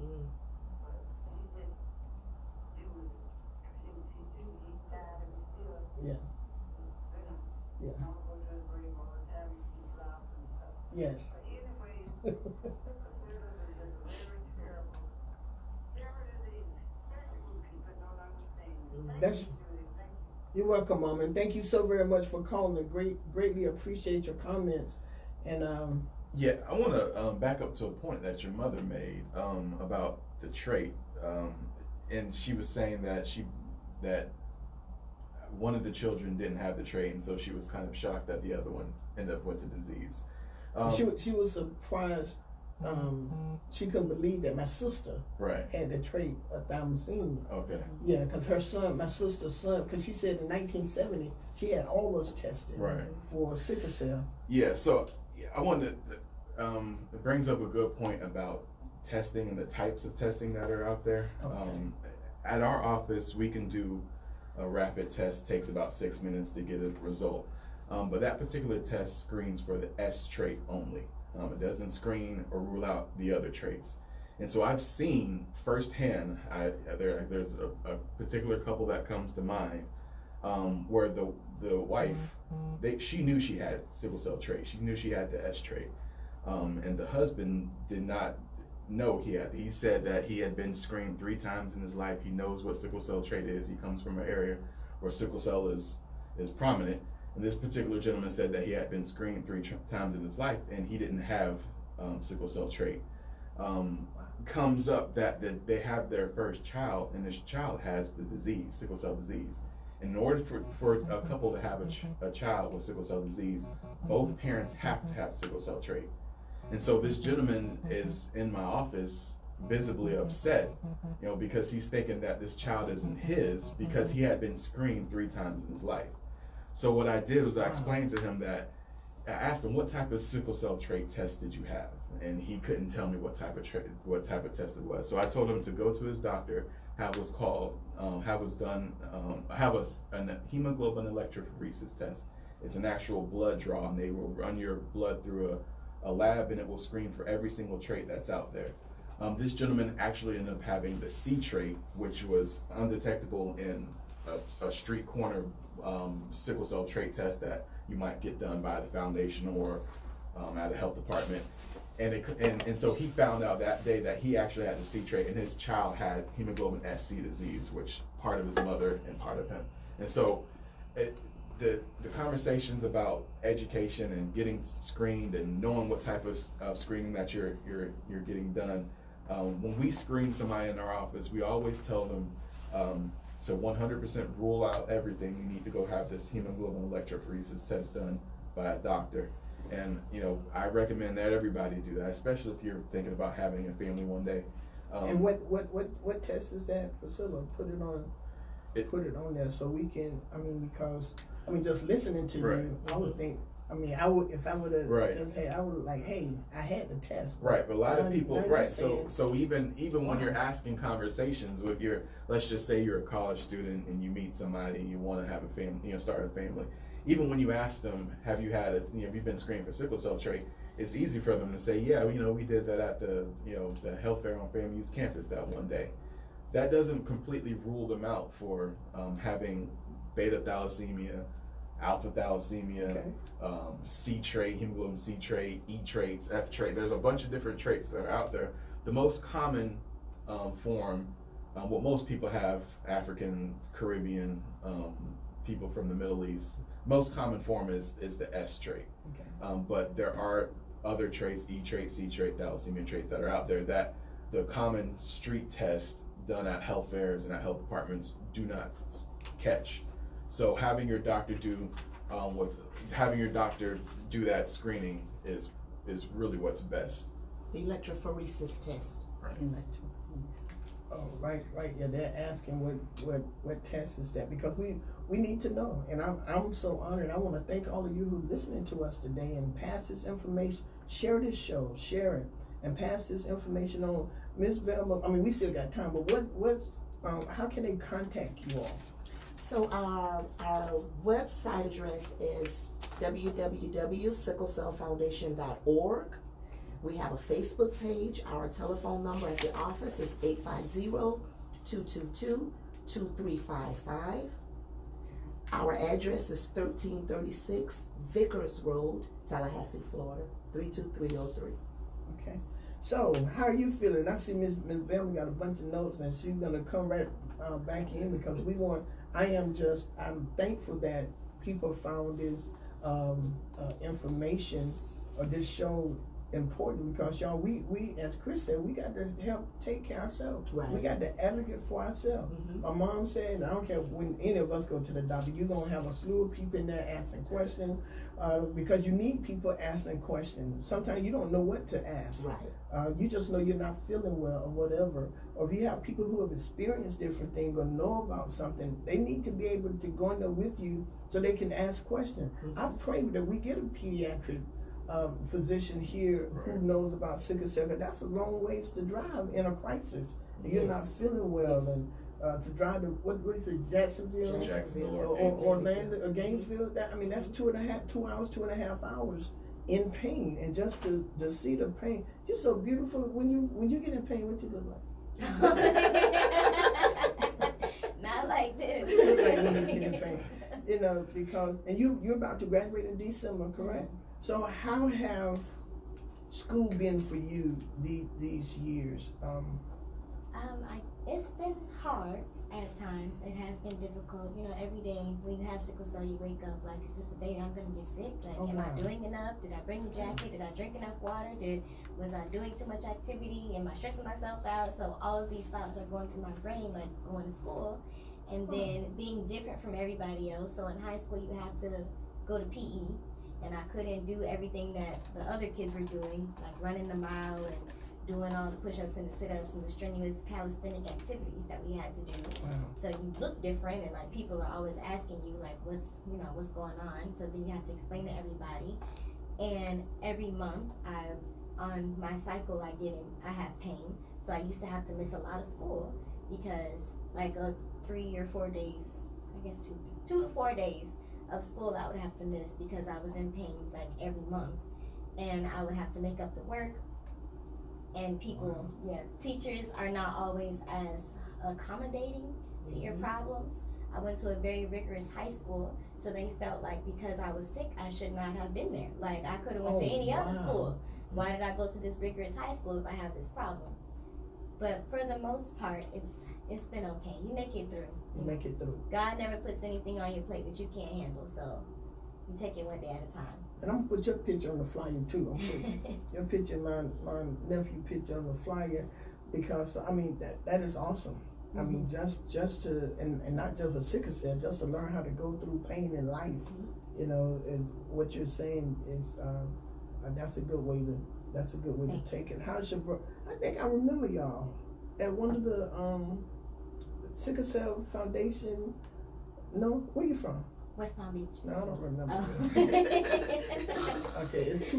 Mm. Yeah. Yeah. Yes. That's. You're welcome, Mom, and thank you so very much for calling. Greatly appreciate your comments, and Yeah, I want to back up to a point that your mother made about the trait, and she was saying that that one of the children didn't have the trait, and so she was kind of shocked that the other one ended up with the disease. she was surprised. She couldn't believe that my sister Right. had the trait of thalassemia. Okay. Yeah, because her son, my sister's son, because she said in 1970 she had all us tested Right. for sickle cell. Yeah. So I wanted to, it brings up a good point about testing and the types of testing that are out there. Okay. At our office, we can do a rapid test. Takes about 6 minutes to get a result. But that particular test screens for the S trait only. It doesn't screen or rule out the other traits. And so I've seen firsthand, there's a particular couple that comes to mind where the wife, she knew she had sickle cell trait. She knew she had the S trait. And the husband did not know he had. He said that he had been screened 3 times in his life. He knows what sickle cell trait is. He comes from an area where sickle cell is prominent. And this particular gentleman said that he had been screened 3 times in his life, and he didn't have sickle cell trait. Comes up that they have their first child, and this child has the disease, sickle cell disease. And in order for a couple to have a child with sickle cell disease, both parents have to have sickle cell trait. And so this gentleman is in my office visibly upset, because he's thinking that this child isn't his because he had been screened 3 times in his life. So what I did was I explained to him that, I asked him, what type of sickle cell trait test did you have? And he couldn't tell me what type of test it was. So I told him to go to his doctor, have what's called, have a hemoglobin electrophoresis test. It's an actual blood draw, and they will run your blood through a lab, and it will screen for every single trait that's out there. This gentleman actually ended up having the C trait, which was undetectable in a street corner sickle cell trait test that you might get done by the foundation or at a health department. And so he found out that day that he actually had the C trait, and his child had hemoglobin SC disease, which part of his mother and part of him. And so the conversations about education and getting screened and knowing what type of screening that you're getting done. When we screen somebody in our office, we always tell them to 100% rule out everything. You need to go have this hemoglobin electrophoresis test done by a doctor. And I recommend that everybody do that, especially if you're thinking about having a family one day. And what test is that, Priscilla? Put it on there so we can. Because just listening to Right. you, I would think. I would, if I would have Right. just had, I would like, hey, I had the test. Right, but a lot of people, right? So saying, even when you're asking conversations with let's just say you're a college student and you meet somebody and you want to have a family, start a family. Even when you ask them, have you been screened for sickle cell trait? It's easy for them to say, yeah, we did that at the health fair on Family Use Campus that one day. That doesn't completely rule them out for having beta thalassemia, alpha thalassemia, Okay. C trait, hemoglobin C trait, E traits, F trait. There's a bunch of different traits that are out there. The most common form what most people have, African, Caribbean, people from the Middle East. Most common form is the S trait. Okay. But there are other traits, E trait, C trait, thalassemia traits that are out there that the common street test done at health fairs and at health departments do not catch. So having your doctor do that screening is really what's best. The electrophoresis test. Right. Oh, right. Yeah, they're asking what test is that, because we need to know. And I'm so honored. I want to thank all of you who are listening to us today and pass this information. Share this show, share it, and pass this information on. Miss Velma, I mean, we still got time, but how can they contact you all? So our website address is www.sicklecellfoundation.org. We have a Facebook page. Our telephone number at the office is 850-222-2355. Our address is 1336 Vickers Road, Tallahassee, Florida, 32303. Okay. So, how are you feeling? I see Miss Velma got a bunch of notes, and she's gonna come right back in, because I'm thankful that people found this information or this show important, because y'all, we as Chris said, we got to help take care of ourselves. Right. We got to advocate for ourselves. Mm-hmm. My mom said, I don't care when any of us go to the doctor, you're gonna have a slew of people in there asking questions, because you need people asking questions. Sometimes you don't know what to ask. Right. You just know you're not feeling well or whatever. Or if you have people who have experienced different things or know about something, they need to be able to go in there with you so they can ask questions. Mm-hmm. I pray that we get a pediatric physician here who knows about sickle cell. That's a long ways to drive in a crisis. And you're not feeling well, and to drive to what is it, Jacksonville or Orlando or Gainesville. That's 2.5 hours in pain, and just to see the pain. You're so beautiful. When you get in pain, what you look like? Not like this. You look like when you get in pain. Because you're about to graduate in December, correct? So how have school been for you these years? It's been hard at times. It has been difficult. Every day when you have sickle cell, you wake up like, is this the day I'm going to get sick? Like, am I doing enough? Did I bring the jacket? Did I drink enough water? Was I doing too much activity? Am I stressing myself out? So all of these thoughts are going through my brain, like going to school, and then being different from everybody else. So in high school, you have to go to PE, and I couldn't do everything that the other kids were doing, like running the mile and doing all the push-ups and the sit-ups and the strenuous calisthenic activities that we had to do. Wow. So you look different, and like people are always asking you like, what's going on? So then you have to explain to everybody. And every month on my cycle I have pain. So I used to have to miss a lot of school, because like 3 or 4 days, I guess 2 to 4 days of school I would have to miss because I was in pain like every month, and I would have to make up the work. And people, teachers are not always as accommodating to your problems. I went to a very rigorous high school, so they felt like because I was sick, I should not have been there. Like, I could have went to any other school. Why did I go to this rigorous high school if I have this problem? But for the most part, it's been okay. You make it through. You make it through. God never puts anything on your plate that you can't handle, so you take it one day at a time. And I'm gonna put your picture on the flyer too. I'm gonna put your picture, my nephew picture on the flyer, because that is awesome. I mean, just to and not just for sickle cell, just to learn how to go through pain in life. And what you're saying is that's a good way to take it. How's your bro? I think I remember y'all at one of the Sickle Cell Foundation. No, where you from? West Palm Beach. No, I don't remember. Oh. Okay, it's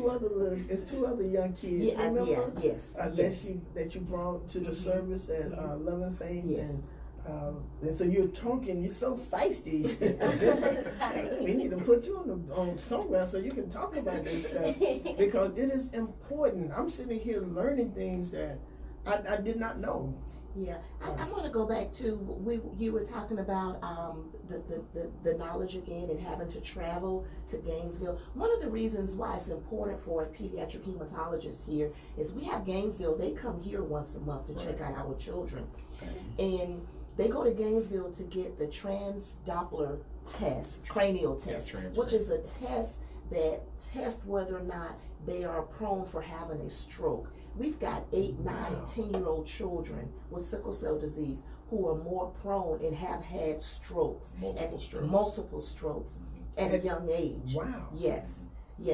two other young kids. Remember? Yes. That you brought to the service at Love and Faith. Yes. And so you're so feisty. We need to put you on somewhere so you can talk about this stuff, because it is important. I'm sitting here learning things that I did not know. Yeah, I want to go back to you were talking about the knowledge again and having to travel to Gainesville. One of the reasons why it's important for a pediatric hematologist here is we have Gainesville. They come here once a month to check out our children, and they go to Gainesville to get the trans-Doppler test, cranial test, which is a test that tests whether or not they are prone for having a stroke. We've got 8, 9, 10-year-old children with sickle cell disease who are more prone and have had strokes. Multiple strokes at a young age. Wow. Yes.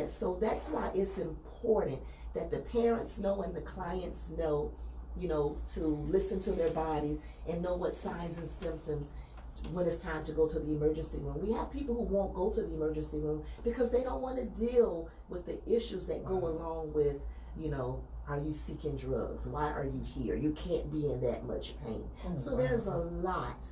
So that's why it's important that the parents know and the clients know, to listen to their body and know what signs and symptoms when it's time to go to the emergency room. We have people who won't go to the emergency room because they don't want to deal with the issues that go along with, are you seeking drugs? Why are you here? You can't be in that much pain. So there's a lot,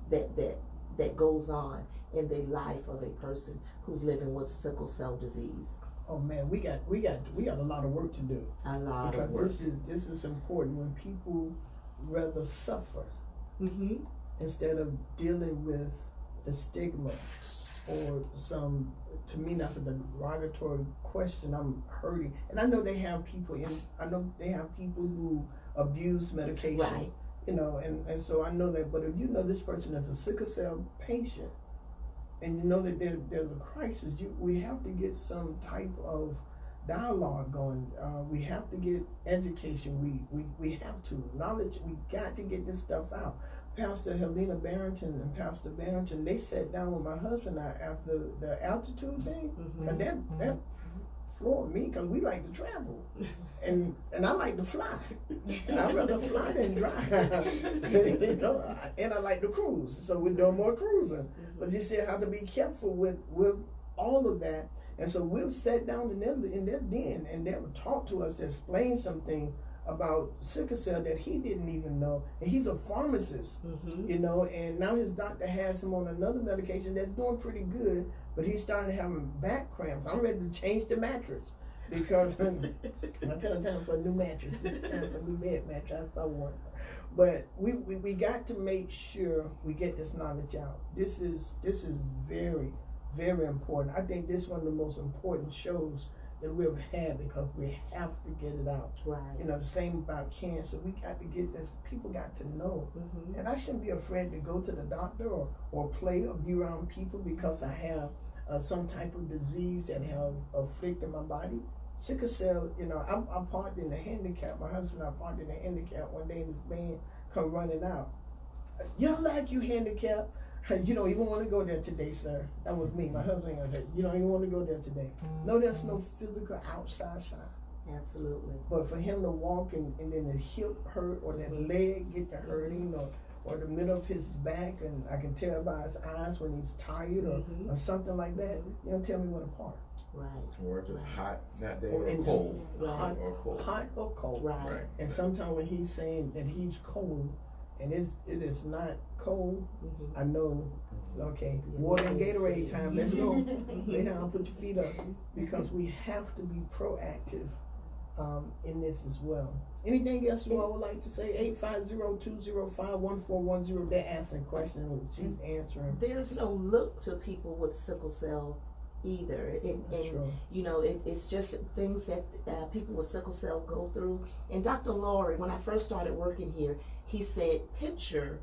that goes on in the life of a person who's living with sickle cell disease. Oh man, we got a lot of work to do. A lot of work. This is important when people rather suffer instead of dealing with the stigma or some, to me that's a derogatory question. I'm hurting, and I know they have people who abuse medication, right. And so I know that. But if you know this person is a sickle cell patient, and you know that there's a crisis, we have to get some type of dialogue going. We have to get education. We have to knowledge. We got to get this stuff out. Pastor Helena Barrington and Pastor Barrington, they sat down with my husband after the altitude thing, and that floored me because we like to travel, and I like to fly, and I'd rather fly than drive, and I like to cruise, so we're doing more cruising. But you said how to be careful with all of that, and so we've sat down in their den, and they would talk to us to explain something about sickle cell that he didn't even know, and he's a pharmacist, and now his doctor has him on another medication that's doing pretty good, but he started having back cramps. I'm ready to change the mattress because I tell him time for a new mattress, time for a new bed mattress. I saw one, but we got to make sure we get this knowledge out. This is very, very important. I think this is one of the most important shows that we've had because we have to get it out. Right. The same about cancer. We got to get this. People got to know. And I shouldn't be afraid to go to the doctor or play or be around people because I have some type of disease that have afflicted my body. Sickle cell, I parked in the handicap. My husband and I parked in the handicap one day and this man come running out. You don't like you handicapped? You don't even want to go there today, sir. That was me. My husband said, you don't even want to go there today. No, there's no physical outside sign. Absolutely. But for him to walk and then the hip hurt or that leg get to hurting or the middle of his back, and I can tell by his eyes when he's tired or something like that, tell me where to park. Right. Or if it's hot that day Or or cold. Hot or cold. Hot or cold. Right. And sometimes when he's saying that he's cold, and it is not cold, I know, okay, water and Gatorade time, let's go. Lay down, put your feet up, because we have to be proactive in this as well. Anything else you all would like to say? 850-205-1410. They're asking questions, she's answering. There's no look to people with sickle cell either, and it's just things that people with sickle cell go through. And Dr. Laurie, when I first started working here, he said, picture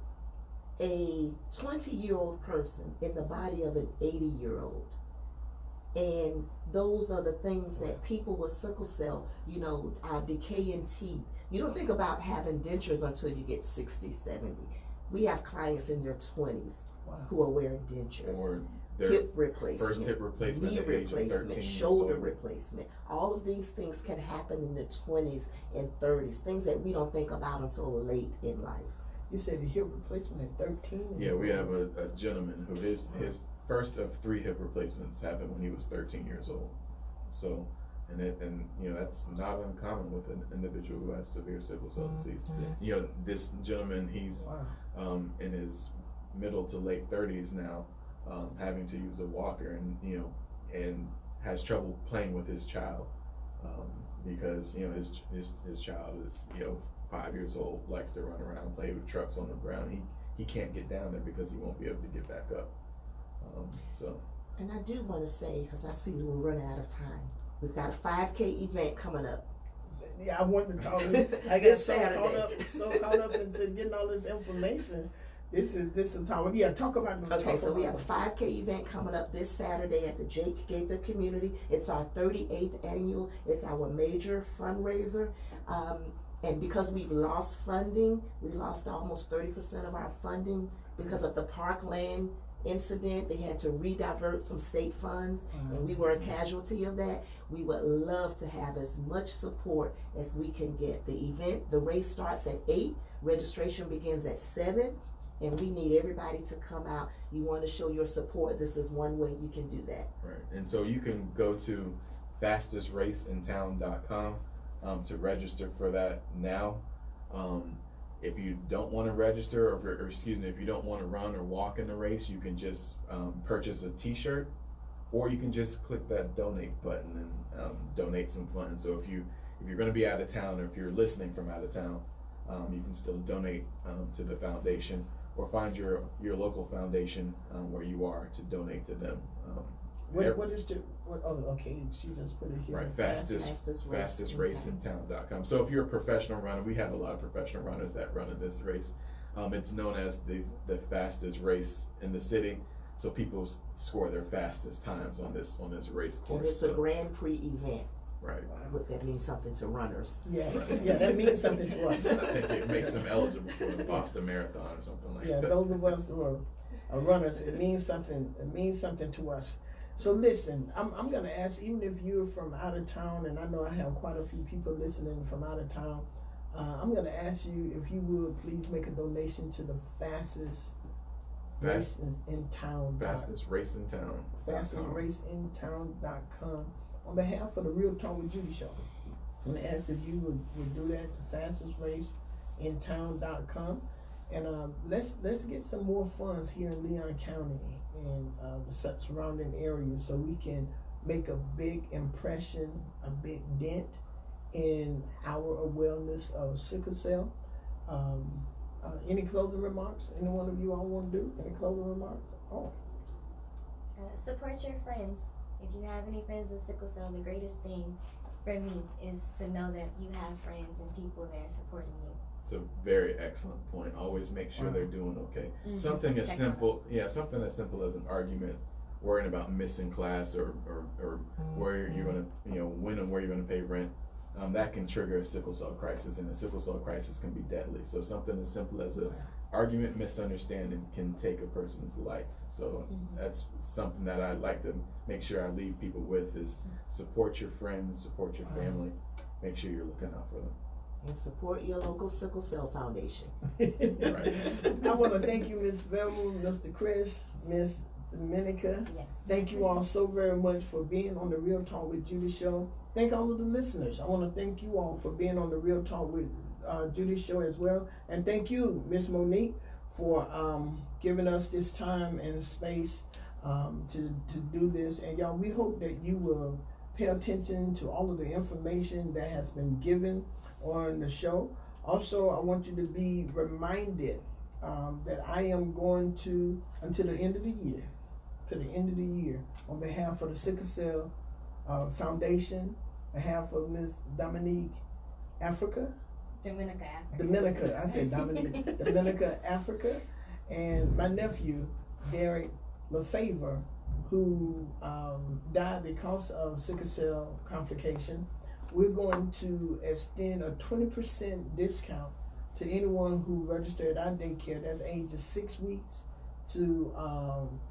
a 20-year-old person in the body of an 80-year-old. And those are the things that people with sickle cell, decaying teeth. You don't think about having dentures until you get 60, 70. We have clients in their 20s who are wearing dentures. Or hip replacement, first hip replacement, knee at the age of replacement, 13 shoulder years old. replacement. All of these things can happen in the 20s and 30s, things that we don't think about until late in life. You said the hip replacement at 13? Yeah, we have a gentleman who his first of 3 hip replacements happened when he was 13 years old. So, and that's not uncommon with an individual who has severe sickle cell disease. Yes. This gentleman, he's in his middle to late 30s now, having to use a walker, and has trouble playing with his child because his child is 5 years old, likes to run around, play with trucks on the ground. He can't get down there because he won't be able to get back up. And I do want to say, because I see we're running out of time, we've got a 5K event coming up. Yeah, I wanted to talk. I got This so Saturday. caught up into getting all this information. This is time. Yeah, talk about it. Okay, so we have a 5K event coming up this Saturday at the Jake Gaither Community. It's our 38th annual. It's our major fundraiser. And because we've lost funding, we lost almost 30% of our funding because of the Parkland incident. They had to redivert some state funds, and we were a casualty of that. We would love to have as much support as we can get. The race starts at 8, registration begins at 7, and we need everybody to come out. You want to show your support, this is one way you can do that. Right, and so you can go to fastestraceintown.com to register for that now. If you don't want to register, or excuse me, if you don't want to run or walk in the race, you can just purchase a t-shirt, or you can just click that donate button and donate some funds. So if you're going to be out of town, or if you're listening from out of town, you can still donate to the foundation, or find your local foundation where you are to donate to them. What is the okay, she just put it here. Right, fastestraceintown.com. So if you're a professional runner, we have a lot of professional runners that run in this race. It's known as the fastest race in the city. So people score their fastest times on this race course. And it's a Grand Prix event. Right. That means something to runners. Yeah, yeah, that means something to us. I think it makes them eligible for the Boston Marathon or something like that. Yeah, those of us who are runners, it means something. It means something to us. So listen, I'm gonna ask, even if you're from out of town, and I know I have quite a few people listening from out of town, I'm gonna ask you if you would please make a donation to the fastest race in town. Fastest race in town. Fastestraceintown.com on behalf of the Real Talk with Judy show. I'm gonna ask if you would do that, the fastestraceintown.com, and let's get some more funds here in Leon County and the surrounding areas, so we can make a big impression, a big dent in our awareness of sickle cell. Any closing remarks? Any one of you all want to do any closing remarks? Support your friends. If you have any friends with sickle cell, the greatest thing for me is to know that you have friends and people there supporting you. It's a very excellent point. Always make sure they're doing okay. Mm-hmm. Something as simple as an argument, worrying about missing class or where you're gonna when and where you're gonna pay rent, that can trigger a sickle cell crisis, and a sickle cell crisis can be deadly. So something as simple as a argument, misunderstanding can take a person's life. So that's something that I like to make sure I leave people with is support your friends, support your family, make sure you're looking out for them. And support your local Sickle Cell Foundation. Right. I want to thank you, Ms. Velma, Mr. Chris, Ms. Dominica. Yes. Thank you all so very much for being on the Real Talk with Judy show. Thank all of the listeners. I want to thank you all for being on the Real Talk with Judy show as well. And thank you, Ms. Monique, for giving us this time and space to do this. And y'all, we hope that you will pay attention to all of the information that has been given on the show. Also, I want you to be reminded that I am going to, until the end of the year, on behalf of the Sickle Cell Foundation, on behalf of Ms. Dominica Africa, I said Dominique, Dominica Africa, and my nephew, Derek LaFavor, who died because of sickle cell complication. We're going to extend a 20% discount to anyone who registered at our daycare that's ages 6 weeks to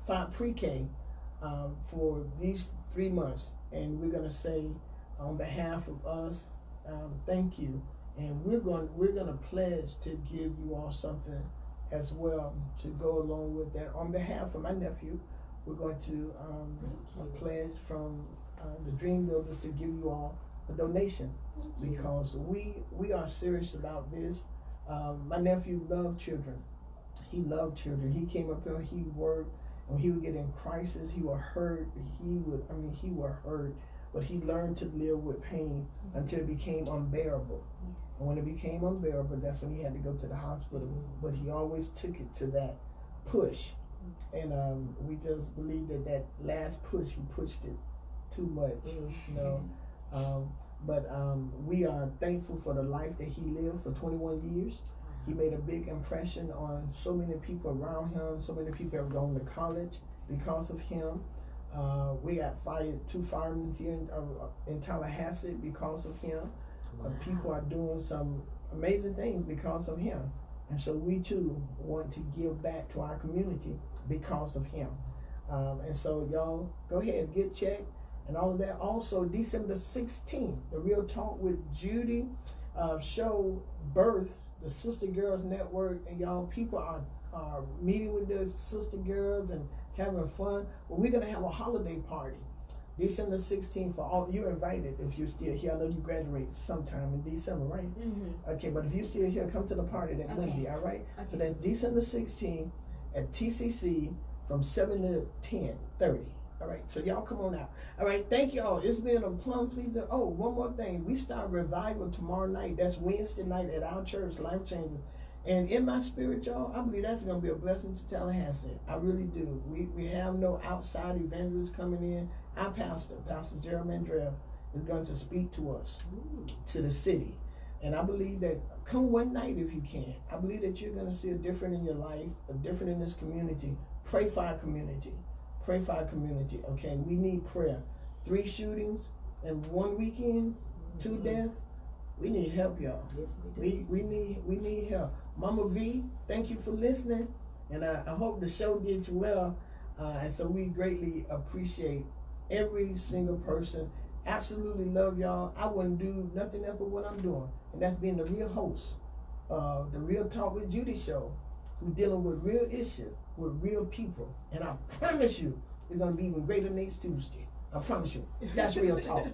5 pre-K for these 3 months. And we're going to say on behalf of us, thank you. And we're going to pledge to give you all something as well to go along with that. On behalf of my nephew, we're going to pledge from the Dream Builders to give you all a donation, because we are serious about this. My nephew loved children. He loved children. He came up here, he worked, when he would get in crisis, he would hurt. He would hurt, but he learned to live with pain until it became unbearable. And when it became unbearable, that's when he had to go to the hospital. But he always took it to that push. And we just believe that last push, he pushed it too much, you know. But we are thankful for the life that he lived for 21 years. He made a big impression on so many people around him. So many people have gone to college because of him. We got two firemen here in Tallahassee because of him. People are doing some amazing things because of him. And so we too want to give back to our community because of him. And so y'all go ahead, get checked and all of that. Also, December 16th, the Real Talk with Judy show birth, the Sister Girls Network, and y'all people are meeting with the Sister Girls and having fun. Well, we're gonna have a holiday party, December 16th for all. You're invited if you're still here. I know you graduate sometime in December, right? Okay, but if you're still here, come to the party that Monday, all right? So that's December 16th at TCC from 7 to 10:30. All right, so y'all come on out. All right, thank y'all. It's been a plum pleaser. Oh, one more thing. We start revival tomorrow night. That's Wednesday night at our church, Life Changer. And in my spirit, y'all, I believe that's going to be a blessing to Tallahassee. I really do. We have no outside evangelists coming in. Our pastor, Pastor Jeremy Andrea, is going to speak to us, to the city. And I believe that come one night if you can. I believe that you're going to see a different in your life, a different in this community. Pray for our community. Pray for our community, okay? We need prayer. 3 shootings in 1 weekend, 2 deaths. We need help, y'all. Yes, we do. We need help. Mama V, thank you for listening, and I hope the show did you well. And so we greatly appreciate every single person. Absolutely love y'all. I wouldn't do nothing else but what I'm doing, and that's being the real host of the Real Talk with Judy show, who's dealing with real issues with real people. And I promise you, it's gonna be even greater next Tuesday. I promise you. That's Real Talk.